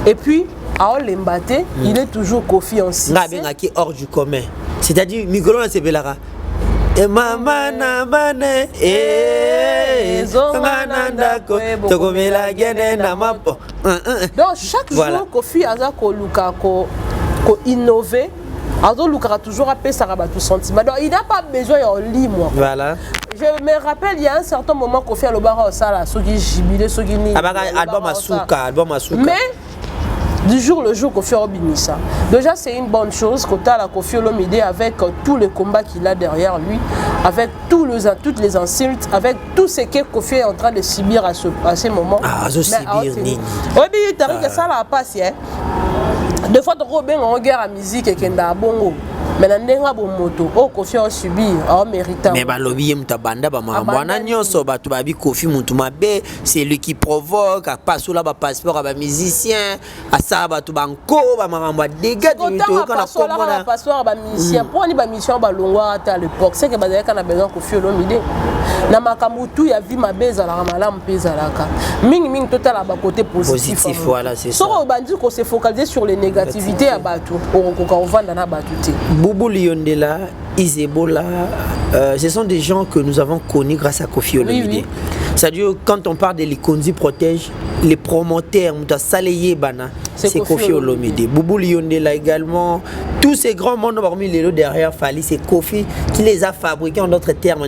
Speaker 1: et puis, à Olembate, il est toujours Kofi en 6.
Speaker 2: Qui est hors du commun. C'est-à-dire, Migolo c'est Belara. Et maman na mane et zonanda ko tokomela gene na mapo.
Speaker 1: Donc chaque jour Kofi aza ko luka ko innover. Alors, Lucas toujours appelé ça tout sentiment. Donc, il n'a pas besoin de lire, moi.
Speaker 2: Voilà.
Speaker 1: Je me rappelle, il y a un certain moment qu'on fait le bar au sala, ceux qui jubilent, ceux qui n'y.
Speaker 2: Album Asuka.
Speaker 1: Mais, du jour le jour, Kofi Robinissa. Déjà, c'est une bonne chose, quand la Kofi Olomide, avec tous les combats qu'il a derrière lui, avec toutes les insultes, avec tout ce que Kofi est en train de subir à ce moment.
Speaker 2: Ah, je subir, Nini.
Speaker 1: Oui, mais tu as que ça l'a passé. Des fois, tu as guerre à musique et tu as bongo. Mais na ndenga bo moto o Kofi a subi a mérité.
Speaker 2: Mais ba lobi muta banda ba mwana nyonso ba to ba bi Kofi mutu mabe, c'est lui qui provoque, a pas la ba passeport ba musicien, a ça ba to banko ba maramba dégâts du to kana komona.
Speaker 1: Passeport ba musicien, pour ni ba mission ba longwa à l'époque, c'est que ba kana besoin Kofi Olomide. Na makamutu ya vie mabe za la malamu peza laka. Ming total ba côté positif.
Speaker 2: Voilà, c'est ça.
Speaker 1: So ba dit qu'on s'est focalisé sur les négativités à batu, on ko vanda na batuté.
Speaker 2: Boubou Liondela, Isebola, ce sont des gens que nous avons connus grâce à Kofi Olomide. Oui. C'est-à-dire, quand on parle de l'Ikondi protège, les promoteurs, c'est Kofi Olomide. Boubou Liondela également, tous ces grands mondes parmi les lots derrière Fali, c'est Kofi qui les a fabriqués en d'autres termes.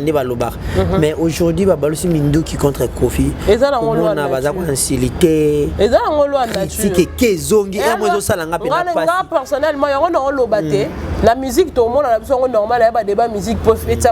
Speaker 2: Mais aujourd'hui, Babalusi Mindou qui contre Kofi. On a facilité.
Speaker 1: Personnellement, la musique, tout le monde a besoin de normal, il y a des débats musique peuvent être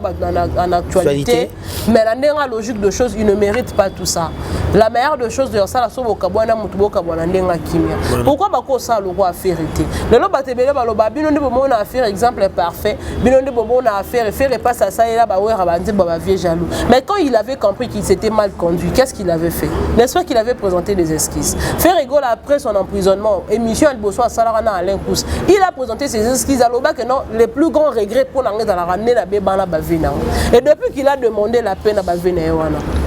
Speaker 1: en actualité. Mais la logique de choses, il ne mérite pas tout ça. La meilleure des choses de ça, la sauve au Kabouana, Moutouboka, Bonandenga, Kimia. Pourquoi Bako ça, le roi a fait hériter? Le loba tebele baloba, Binon de Bobo a affaire, exemple parfait. Binon de Bobo a affaire, faire et passe à ça, et là, Baoué, Rabandi, Baba, vieux jaloux. Mais quand il avait compris qu'il s'était mal conduit, qu'est-ce qu'il avait fait? N'est-ce pas qu'il avait présenté des esquisses? Faire rigole après son emprisonnement, émission Albosso à Salarana à l'Incous. Il a présenté ses esquisses à l'Oba que non, les plus grands regrets pour la ramener la bébana Bavina. Et depuis qu'il a demandé la peine à Bavina,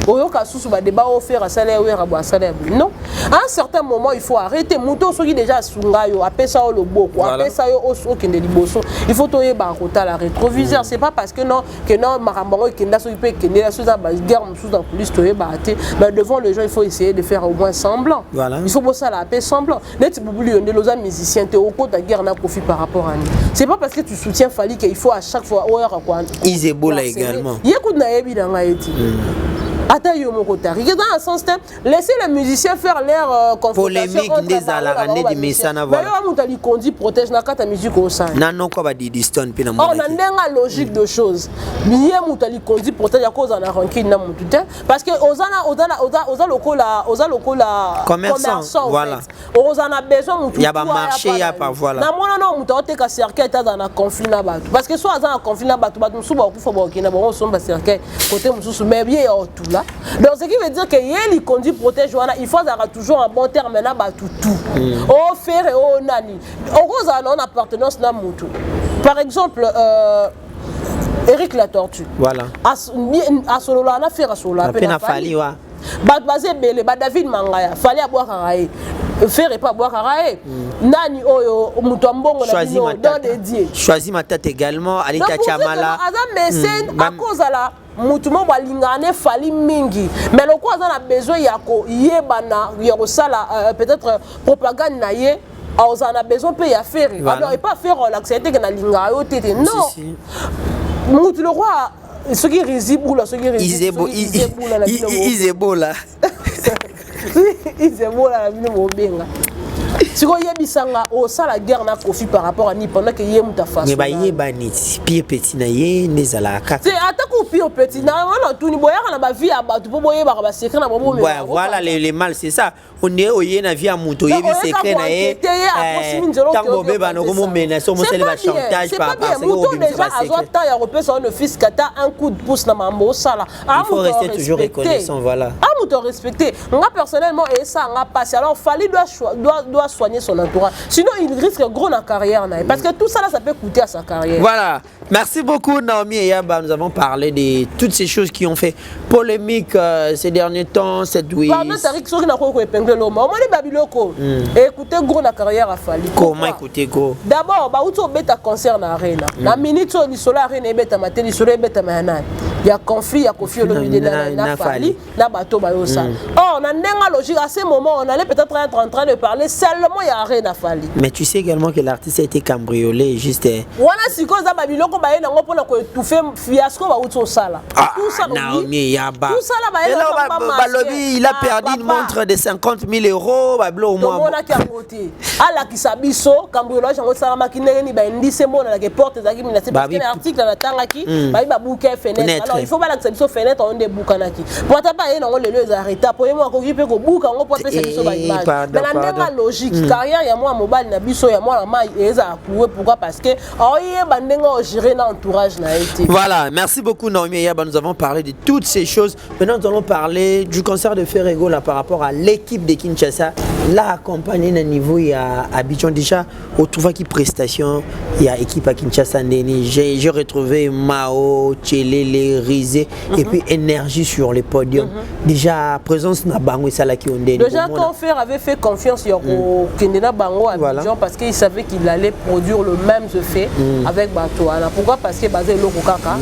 Speaker 1: Oyoka sous ba débat offert à salaire ou à salaire. Non. À un certain moment, il faut arrêter. Mouton ceux qui déjà sungayo, appelle ça le beau, appelle ça au qui ne liboso. Il faut toyer barota la rétroviseur. C'est pas parce que non Marambango qui n'a pas que la chose à guerre sous la police toyer barate. Mais devant les gens, il faut essayer de faire au moins semblant.
Speaker 2: Voilà.
Speaker 1: Il faut bosser la paix semblant. Net boubuli de los musiciens te au côté de guerre n'a profit par rapport à nous. C'est pas parce que tu soutiens Fali qu'il faut à chaque fois ouais quoi.
Speaker 2: Isebola également.
Speaker 1: Yekout na yebi dans Haïti. Dans un sens, laissez les musiciens faire leur
Speaker 2: polémique des alarmés du messana voilà.
Speaker 1: Mais on protège na kata musique au sein.
Speaker 2: Non quoi va dire distance puis na
Speaker 1: on a une logique de choses. Bien mutali kondi protège à cause en a ranking na mututé parce que oza lokola commerçant voilà. On a besoin mututé.
Speaker 2: Il y a pas marché il y a pas voilà.
Speaker 1: Na mona non mututé ka cercle ta dans un conflit na batu parce que soit dans un conflit na batu musuba ku fa ba kina bon somba cercle côté mususu mais bien tout là. Donc ce qui veut dire que Yeli conduit protège il faut avoir toujours un bon terme là tout. Oh faire et oh nani. On a appartenance na mutu. Par exemple Eric la tortue.
Speaker 2: Voilà.
Speaker 1: À solo là on a fait à solo là.
Speaker 2: Pena Fali wa.
Speaker 1: Basé belé David Mangaya fallait boire karaé. Faire et pas boire karaé. Nani oyo mutu mbongo na bino dans dédié.
Speaker 2: Choisis ma tête également Alita Chamala.
Speaker 1: Adam mécène à cause là mutumo balingane Fali mingi mais le quoi on a besoin yako yebana yosala peut-être propagande na ye on a besoin peut y faire alors et pas faire l'accepter que na linga yo tete non mutu le roi ce qui réside ou ce qui réside Isebola la bino mobenga. Si vous avez la guerre na Kofi par rapport à ni pendant que yé muta face.
Speaker 2: Mais ba yé baniti pied petit na yé nezala ka.
Speaker 1: C'est attaque au pied petit na on tout ni boya na ba vie à ba tout boyer ba ba secret na bobo mais.
Speaker 2: Voilà les mal c'est ça. On est au yé na vie à muto yé bi secret na yé. Tango beba no comme menace on se le chantage par parce que
Speaker 1: muto déjà azwa ta ya repé son office kata un coup de pouce na mambo sala.
Speaker 2: Il faut rester toujours reconnaissant voilà.
Speaker 1: Ah muto respecter. Moi personnellement et ça nga passé alors Fali doit soigner son entourage. Sinon, il risque gros dans carrière. Parce que tout ça, là, ça peut coûter à sa carrière.
Speaker 2: Voilà. Merci beaucoup, Naomi et Yaba. Nous avons parlé de toutes ces choses qui ont fait polémique ces derniers temps, cette week.
Speaker 1: Pardon, Tariq, ceux qui n'ont pas épinglé l'homme. On m'a dit Babiloko. Écoutez, gros dans carrière à Fali.
Speaker 2: Comment écouter, go?
Speaker 1: D'abord, où tu as un concert dans l'arène. La minute, tu as dit Arène et Beta Maté, tu as dit Beta Mahanan. il y a conflit, il y a Kofi Olomide na Fali, na bateau bayosa. Or, on a une logique, à ce moment, on allait peut-être être en train de parler seulement, il y a rien à Fali.
Speaker 2: Mais tu sais également que l'artiste a été cambriolé, juste.
Speaker 1: Voilà, si cause à Babiloko, bah, il y a un étouffer fiasco, bah, où tout ça là. Tout ça,
Speaker 2: Naomi Yaba.
Speaker 1: Tout ça là, bah,
Speaker 2: il a perdu une montre de 50 000 euros, bah, au moins.
Speaker 1: On a qu'à côté. À la qui s'abisso, cambriolage, on va maquiner, ni bah, indi c'est bon, on a des portes, des aguilles, parce qu'il y a un article dans la tangaki, bah, il va bouquer fenêtre. Alors, il faut pas la que ça fenêtre, on des boucanaki. Pour ta part, on les lieux arrêtés. Pour moi, quand je peux go boucan, on peut faire ça sur image. Mais la même logique, carrière, il y a moi mobile, il y a biso, il y a moi la maille, et ça a couru. Pourquoi? Parce que, oh, il y a bandingo géré dans l'entourage.
Speaker 2: Voilà, merci beaucoup Naomi Yaba. Nous avons parlé de toutes ces choses. Maintenant, nous allons parler du concert de Ferrego là par rapport à l'équipe de Kinshasa. Là, accompagné d'un niveau, il y a Abidjan déjà. Au trouva qui prestation, il y a équipe à Kinshasa. J'ai retrouvé Mao, Tchelele, Rizé et puis énergie sur les podiums. Déjà, présence na Bango et Salaki Ondé.
Speaker 1: Déjà, quand Fer avait fait confiance au Kendena Bango à Abidjan parce qu'il savait qu'il allait produire le même effet avec Batouana. Pourquoi? Parce que basé le Kaka.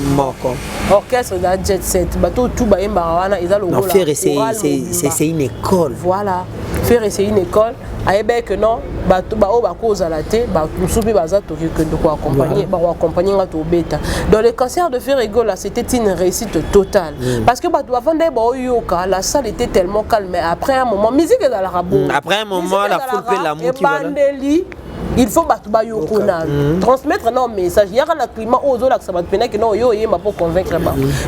Speaker 1: Orchestre de Jet Set. Bateau tout baye Marawana et ça le rôle.
Speaker 2: C'est une école.
Speaker 1: Voilà. Faire c'est une école. Aïe que non, bateau ba cause à la tête, nous soubi baza to que de quoi accompagner notre bêta. Dans le concert de Ferrego là, c'était une réussite totale. Parce que bateau avant d'aller yoka, la salle était tellement calme. Mais après un moment, musique est dans la rabo.
Speaker 2: Après un moment, la foule fait l'amour qui va.
Speaker 1: Il faut transmettre un message. Il y a un climat aux autres ça va te peiner que non yo yé pour convaincre.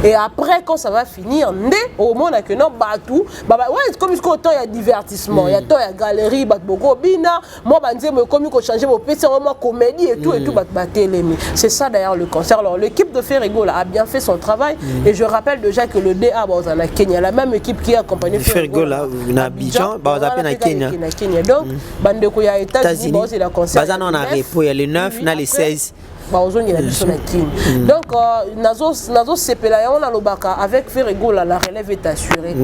Speaker 1: Et après quand ça va finir, au moment que non batou, ouais comme jusqu'au temps il y a divertissement, il y a temps il y a galerie, beaucoup bina, moi bandier me comme il changer vos petits vraiment comédie et tout c'est ça d'ailleurs le concert. Alors l'équipe de Ferrego là a bien fait son travail et je rappelle déjà que le DA dans Kenya, la même équipe qui a accompagné
Speaker 2: Ferrego là na Abidjan, na Kenya.
Speaker 1: Donc bande ko ya États-Unis c'est la concert.
Speaker 2: Bazan on a repos, il y a les 9, il y a les 16.
Speaker 1: Donc, Nazo Sepela, on a le baka avec Ferrego, la relève est assurée.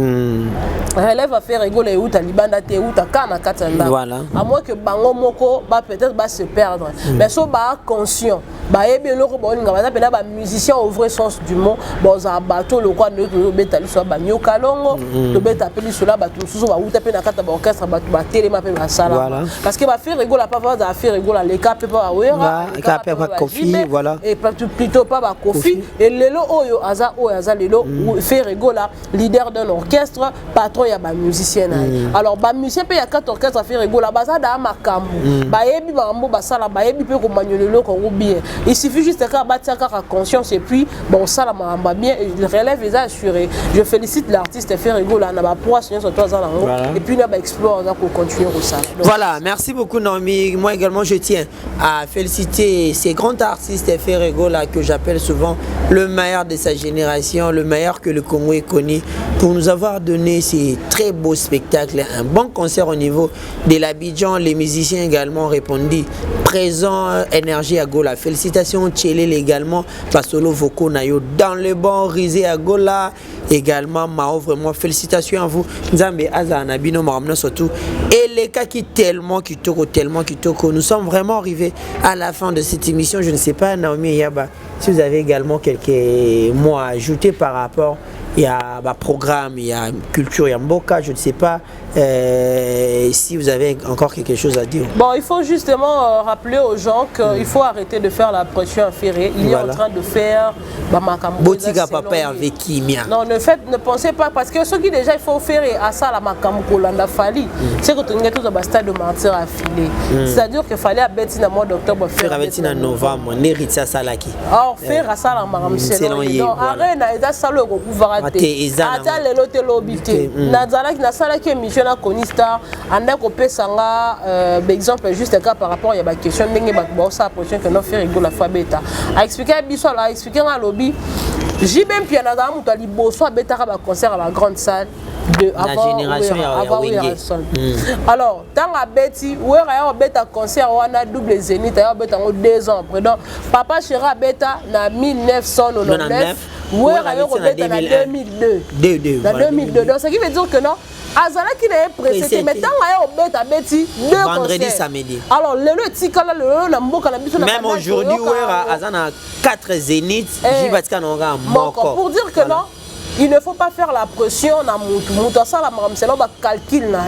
Speaker 1: La relève à Ferrego, les ou Talibanda, te ou Takana Katanda.
Speaker 2: Voilà.
Speaker 1: À moins que Bango Moko peut-être se perdre. Mais so ba conscient. Ba ebe loko ba olinga ba pena ba musicien au vrai sens du mot. Ba za bateau le quoi ne betali so ba nyoka longo. To beta peli cela ba tout so ba ou taper na kata ba orchestre ba télé ma pe ba sala. Parce que ba Ferrego la pas va Ferrego la les cap pas awera.
Speaker 2: Voilà.
Speaker 1: Et plutôt pas Kofi. Et Lelo Oyo Aza Lelo Ferrego là, leader d'un orchestre, patron ya ba musicien. Alors ba musicien pe ya 4 orchestres Ferrego là baza da makambu. Ba yebi ba mbo ba sala ba yebi pe ko manuelo ko bien. Il suffit juste que batia ka conscience et puis bon ça la mamba bien il relève les assurés. Je félicite l'artiste Ferrego là na ba pour signer sur toi et puis na ba explore za ko continuer au ça.
Speaker 2: Voilà, merci beaucoup Naomi. Moi également je tiens à féliciter ces grands artistes Ferrego là que j'appelle souvent le meilleur de sa génération, le meilleur que le Congo ait connu, pour nous avoir donné ces très beaux spectacles, un bon concert au niveau de l'Abidjan. Les musiciens également ont répondu présent, énergie à Gola. Félicitations Tchelele également, Pasolo Voko Nayo dans le bon, Rizé à Gola également, Mao, vraiment félicitations à vous. Nzambe Azana Bino Maramna surtout. Et les cas qui tellement qui toko. Nous sommes vraiment arrivés à la fin de cette émission. Je ne sais pas Naomi Yaba si vous avez également quelques mots à ajouter par rapport il y a programme, il y a culture, il y a Mboka, je ne sais pas si vous avez encore quelque chose à dire. Bon,
Speaker 1: il faut justement rappeler aux gens qu'il faut arrêter de faire la pression à Ferré. Il est en train de faire
Speaker 2: Botiga papa avec Kimia.
Speaker 1: Non, ne pensez pas, parce que ce qui déjà il faut faire à ça la Makambo Landa Fali, c'est que tu as tout un stade de mentir affilé. C'est-à-dire qu'il fallait à Bettina mois d'octobre
Speaker 2: faire à Bettina novembre, Neritza Salaki.
Speaker 1: Or faire à ça la Maram selon. Donc arrête na ça le recouvrir. Ata lelo te lobité. Nazala qui na sala qui émission na Konista, anda ko pesanga exemple juste cas par rapport il y a ba question ndenge ba ça prochain que non faire rigolo la fois bêta. A expliquer biso la expliquer na lobby. J'ai même puis na muto ali boso bêta ba concert à la grande salle de avant génération alors tant à Betty ouais ya bêta concert wana double zénith ya bêta 2 ans après donc papa Chera bêta na 1999 ouais, en 2002. Donc, ce qui veut dire que non, azala qui n'est pressé mais tant que au bête à bêti
Speaker 2: vendredi samedi
Speaker 1: alors le tikala le na mboka na biso na
Speaker 2: même aujourd'hui ouais azana 4 zénith jibatika nonga moko
Speaker 1: pour dire que non. Il ne faut pas faire la pression na mutu ça la c'est ba calcul na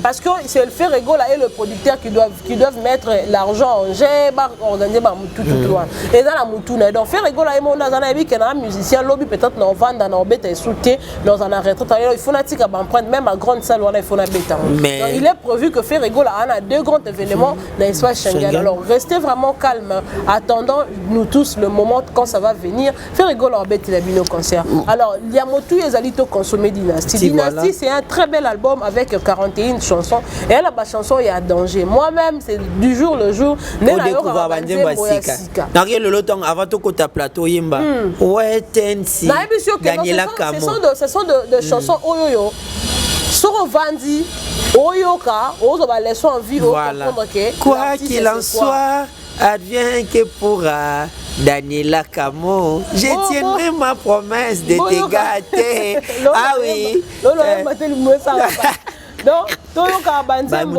Speaker 1: parce que c'est le fait rigoler et le producteur qui doivent mettre l'argent en jeu ba organiser ba mutu tout et dans la mutu na donc faire rigoler et mon dans na bi que na musicien lobby peut-être na vendre na obeta et souter dans un retraite il faut na tika ba prendre même à grande salle il faut na beta donc il est prévu que faire rigoler a deux grands événements dans l'espace Schengen alors restez vraiment calme attendant nous tous le moment quand ça va venir faire rigoler en bête il a bien au concert alors il y a Motu et Zalito consommer Dynasty. Dynasty, c'est un très bel album avec 41 chansons. Et elle a ma chanson Il y a danger. Moi-même, c'est du jour le jour.
Speaker 2: Au découvrir Sika. N'arrive le temps avant tout côté plateau Yimba. Ouais, Tensi. Daniela Kamo.
Speaker 1: Ce sont de chansons Oyoyo. Soro Vandi, Oyoka, Ozo va laisser en vie.
Speaker 2: Voilà. Quoi qu'il en soit, advient que pourra. Daniela Kamo, je tiendrai ma promesse de te gâter. Ah oui.
Speaker 1: Donc, tout le monde a bandé.
Speaker 2: Tout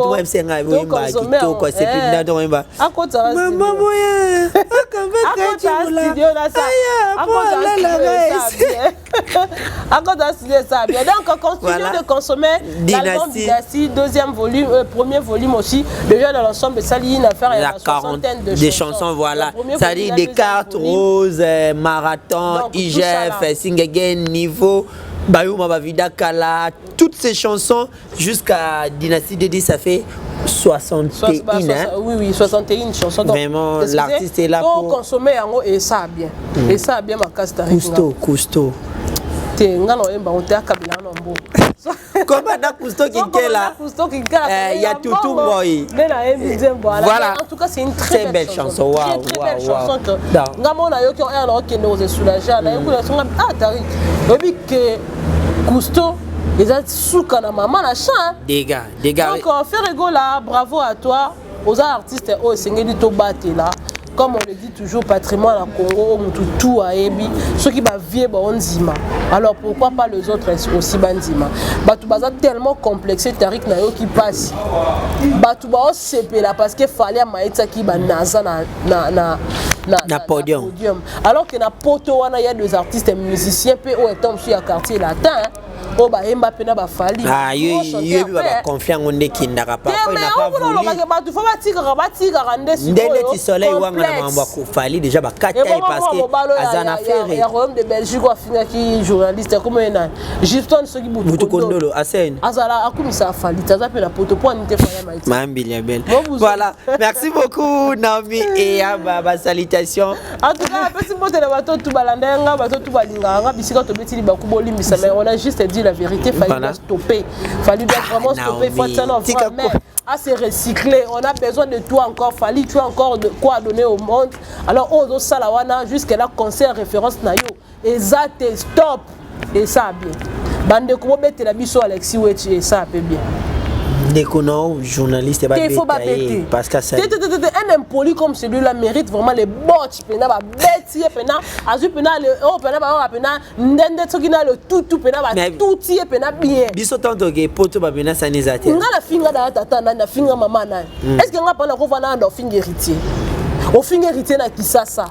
Speaker 2: donc, continuez de consommer l'album Dynasty, deuxième volume, premier volume aussi. Déjà dans l'ensemble, ça y est une affaire, il y a une soixantaine de chansons. Voilà. Ça dit des cartes roses, marathon, IGF, Sing Again, Niveau. Bayuma Bavida Kala, toutes ces chansons jusqu'à Dynasty Dédé, ça fait 61.
Speaker 1: Oui, 61 chansons. Donc,
Speaker 2: vraiment, l'artiste est là pour
Speaker 1: consommer et ça bien. Et ça bien ma casse
Speaker 2: Cousteau. Comment dans Cousteau qui est là? Il y a tout boy. Voilà.
Speaker 1: En tout cas, c'est une très belle chanson.
Speaker 2: Waouh.
Speaker 1: Très belle chanson que Ngamona yo qui est nous soulager. Ah, Tari. Que Cousteau, ils ont souka na maman na chan.
Speaker 2: Dégâts.
Speaker 1: Donc on fait rigoler, bravo à toi, aux artistes au Sengeli to battre là. Comme on le dit toujours, patrimoine à Congo, tout à Ebi, ceux qui va vivre bonzima. Alors pourquoi pas les autres aussi banzima? Batoubaza tellement complexé, Tarik Nayo qui passe. Batouba CP là parce qu'il fallait Maïta qui va naza na
Speaker 2: podium.
Speaker 1: Alors que na poto wana il y a des artistes musiciens peu au étant sur le quartier latin. Oh bah Mbappé n'a pas fallu.
Speaker 2: Ah il va confiance on est qui n'a pas soleil fallait déjà ba parce que azana faire
Speaker 1: il y a Rome de Belgique qui journaliste comme un Justin ce qui
Speaker 2: Butu Kondolo Asen
Speaker 1: azala akumisa fallait ça s'appelle la poto pour n'était pas
Speaker 2: belle. Voilà, merci beaucoup Naomi et Baba salutations.
Speaker 1: En tout cas petit mot de bateau tout balandenga bateau tout balinga bisika to beti bakubo limbisa mais on a juste dit la vérité, fallait stopper. Fallait vraiment stopper. Il faut à se recycler. On a besoin de toi encore. Fallait tu as encore de quoi donner au monde. Alors on salawana jusqu'à la concert référence nayo. Et ça te stop. Et ça bien. Bande ko bete la biso Alexis Wechi et ça peut bien.
Speaker 2: Déconnant journaliste
Speaker 1: il faut pas péter
Speaker 2: parce que ça
Speaker 1: un impoli comme celui-là mérite vraiment les bottes pena ba beti pena azu pena le oh pena ba pena ndende tokina le tout pena ba tout pena bien
Speaker 2: biso tanto ke poto ba pena sanizate
Speaker 1: ngala finga da tata na finga mama na est-ce que ngapa na ko vana ndo finga héritier au fin héritier na Kisasa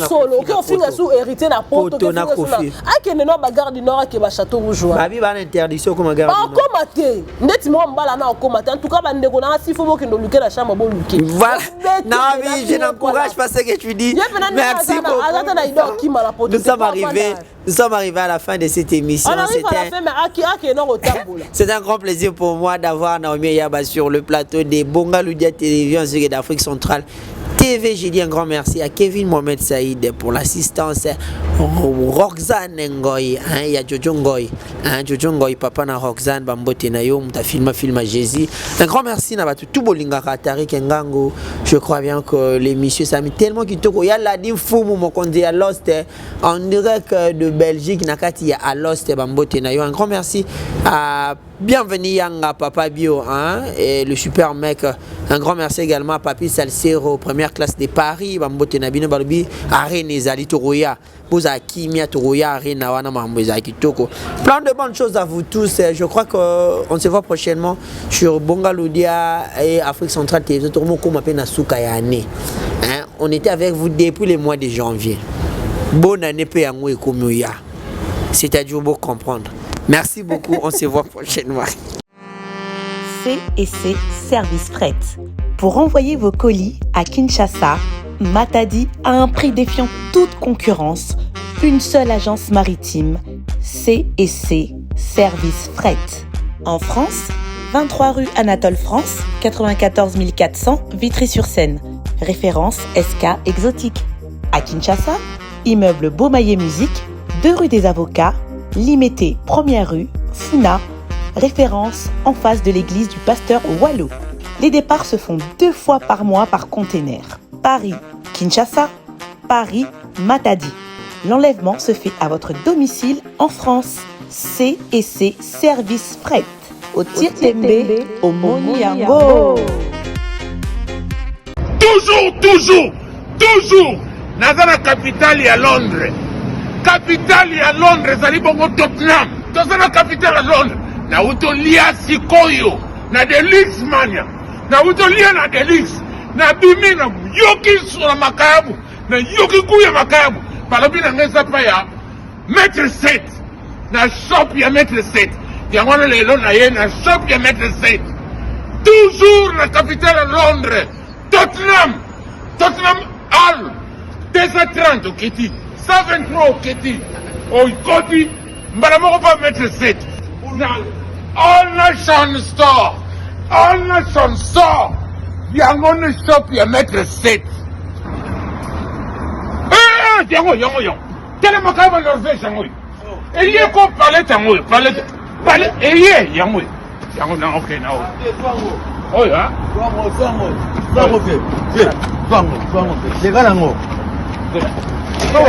Speaker 1: solo que au fin sous héritier na poto na kofi akene no bagarre du nord ke ba château rouge
Speaker 2: babi ba interdiction comme garde
Speaker 1: ba komate ndeti mo mbala na komate en tout cas ba ndeko na sifo bo kendo luke la chambre bo luke
Speaker 2: voilà non mais je n'encourage pas ce que tu dis merci beaucoup nous sommes arrivés à la fin de cette émission. C'est un grand plaisir pour moi d'avoir Naomi Yaba sur le plateau des Bonga Ludia Télévision d'Afrique centrale TV. J'ai dit un grand merci à Kevin Mohamed Saïd pour l'assistance. Roxane Ngoy, il y a Jojo Ngoy, Jojo Ngoy, papa na Roxane, Bambote Nayo, ta film Jésus. Un grand merci à tout Bolinga Tarik Ngango. Je crois bien que l'émission ça mis tellement qu'il te y a la dim fou mon conduit à Lost en direct de Belgique, Nakati à Lost Bambote Nayo. Un grand merci à Bienvenue Yanga Papa Bio, hein, et le super mec. Un grand merci également à Papi Salsero, première classe de Paris. Bambote Nabino Balbi, Arène Zali Toroya, Boza Kimia Toroya, Arène Nawana Mamboza Kitoko. Plein de bonnes choses à vous tous. Je crois qu'on se voit prochainement sur Bongaloudia et Afrique Centrale TV. On était avec vous depuis le mois de janvier. Bonne année, Péangou et Koumouya. C'est-à-dire pour comprendre. Merci beaucoup, on se voit prochainement.
Speaker 3: C&C Service Fret. Pour envoyer vos colis à Kinshasa, Matadi a un prix défiant toute concurrence. Une seule agence maritime, C&C Service Fret. En France, 23 rue Anatole France, 94 400 Vitry-sur-Seine. Référence SK Exotique. À Kinshasa, immeuble Beaumaillé Musique, 2 rue des Avocats, Limité, 1er rue, Funa, référence en face de l'église du pasteur Wallo. Les départs se font 2 fois par mois par container. Paris, Kinshasa, Paris, Matadi. L'enlèvement se fait à votre domicile en France. C&C Service Fret. Au Tirtembe, au Moniango.
Speaker 4: Toujours, naza na capitale ya Londres. Capitale ya Londres ezali bongo Tottenham. Toza na capitale ya Londres. Na utolia sikoyo na Deluxe mania. Na utolia na Deluxe. Na bimi na yoki sura makayabu. Na yoki kuya makayabu. Palabi na ngeza pa ya Maître 7. Na shop ya Maître 7. Yango na lelo na ye na shop ya Maître 7. Toujours na capitale ya Londres. Tottenham Hall. 230 au Keti. 123 au Keti. Au Koti. Mbalamoko pa Maître 7. All Nation Store. All Nation Store. Yango ne shop ya Maître 7. Yango. Tele makaba Norvège yango. Eye ko palette yango. Palette. Eye yango. Yango na okay na o. Oh ya. Vango. Les gars yango. Oh.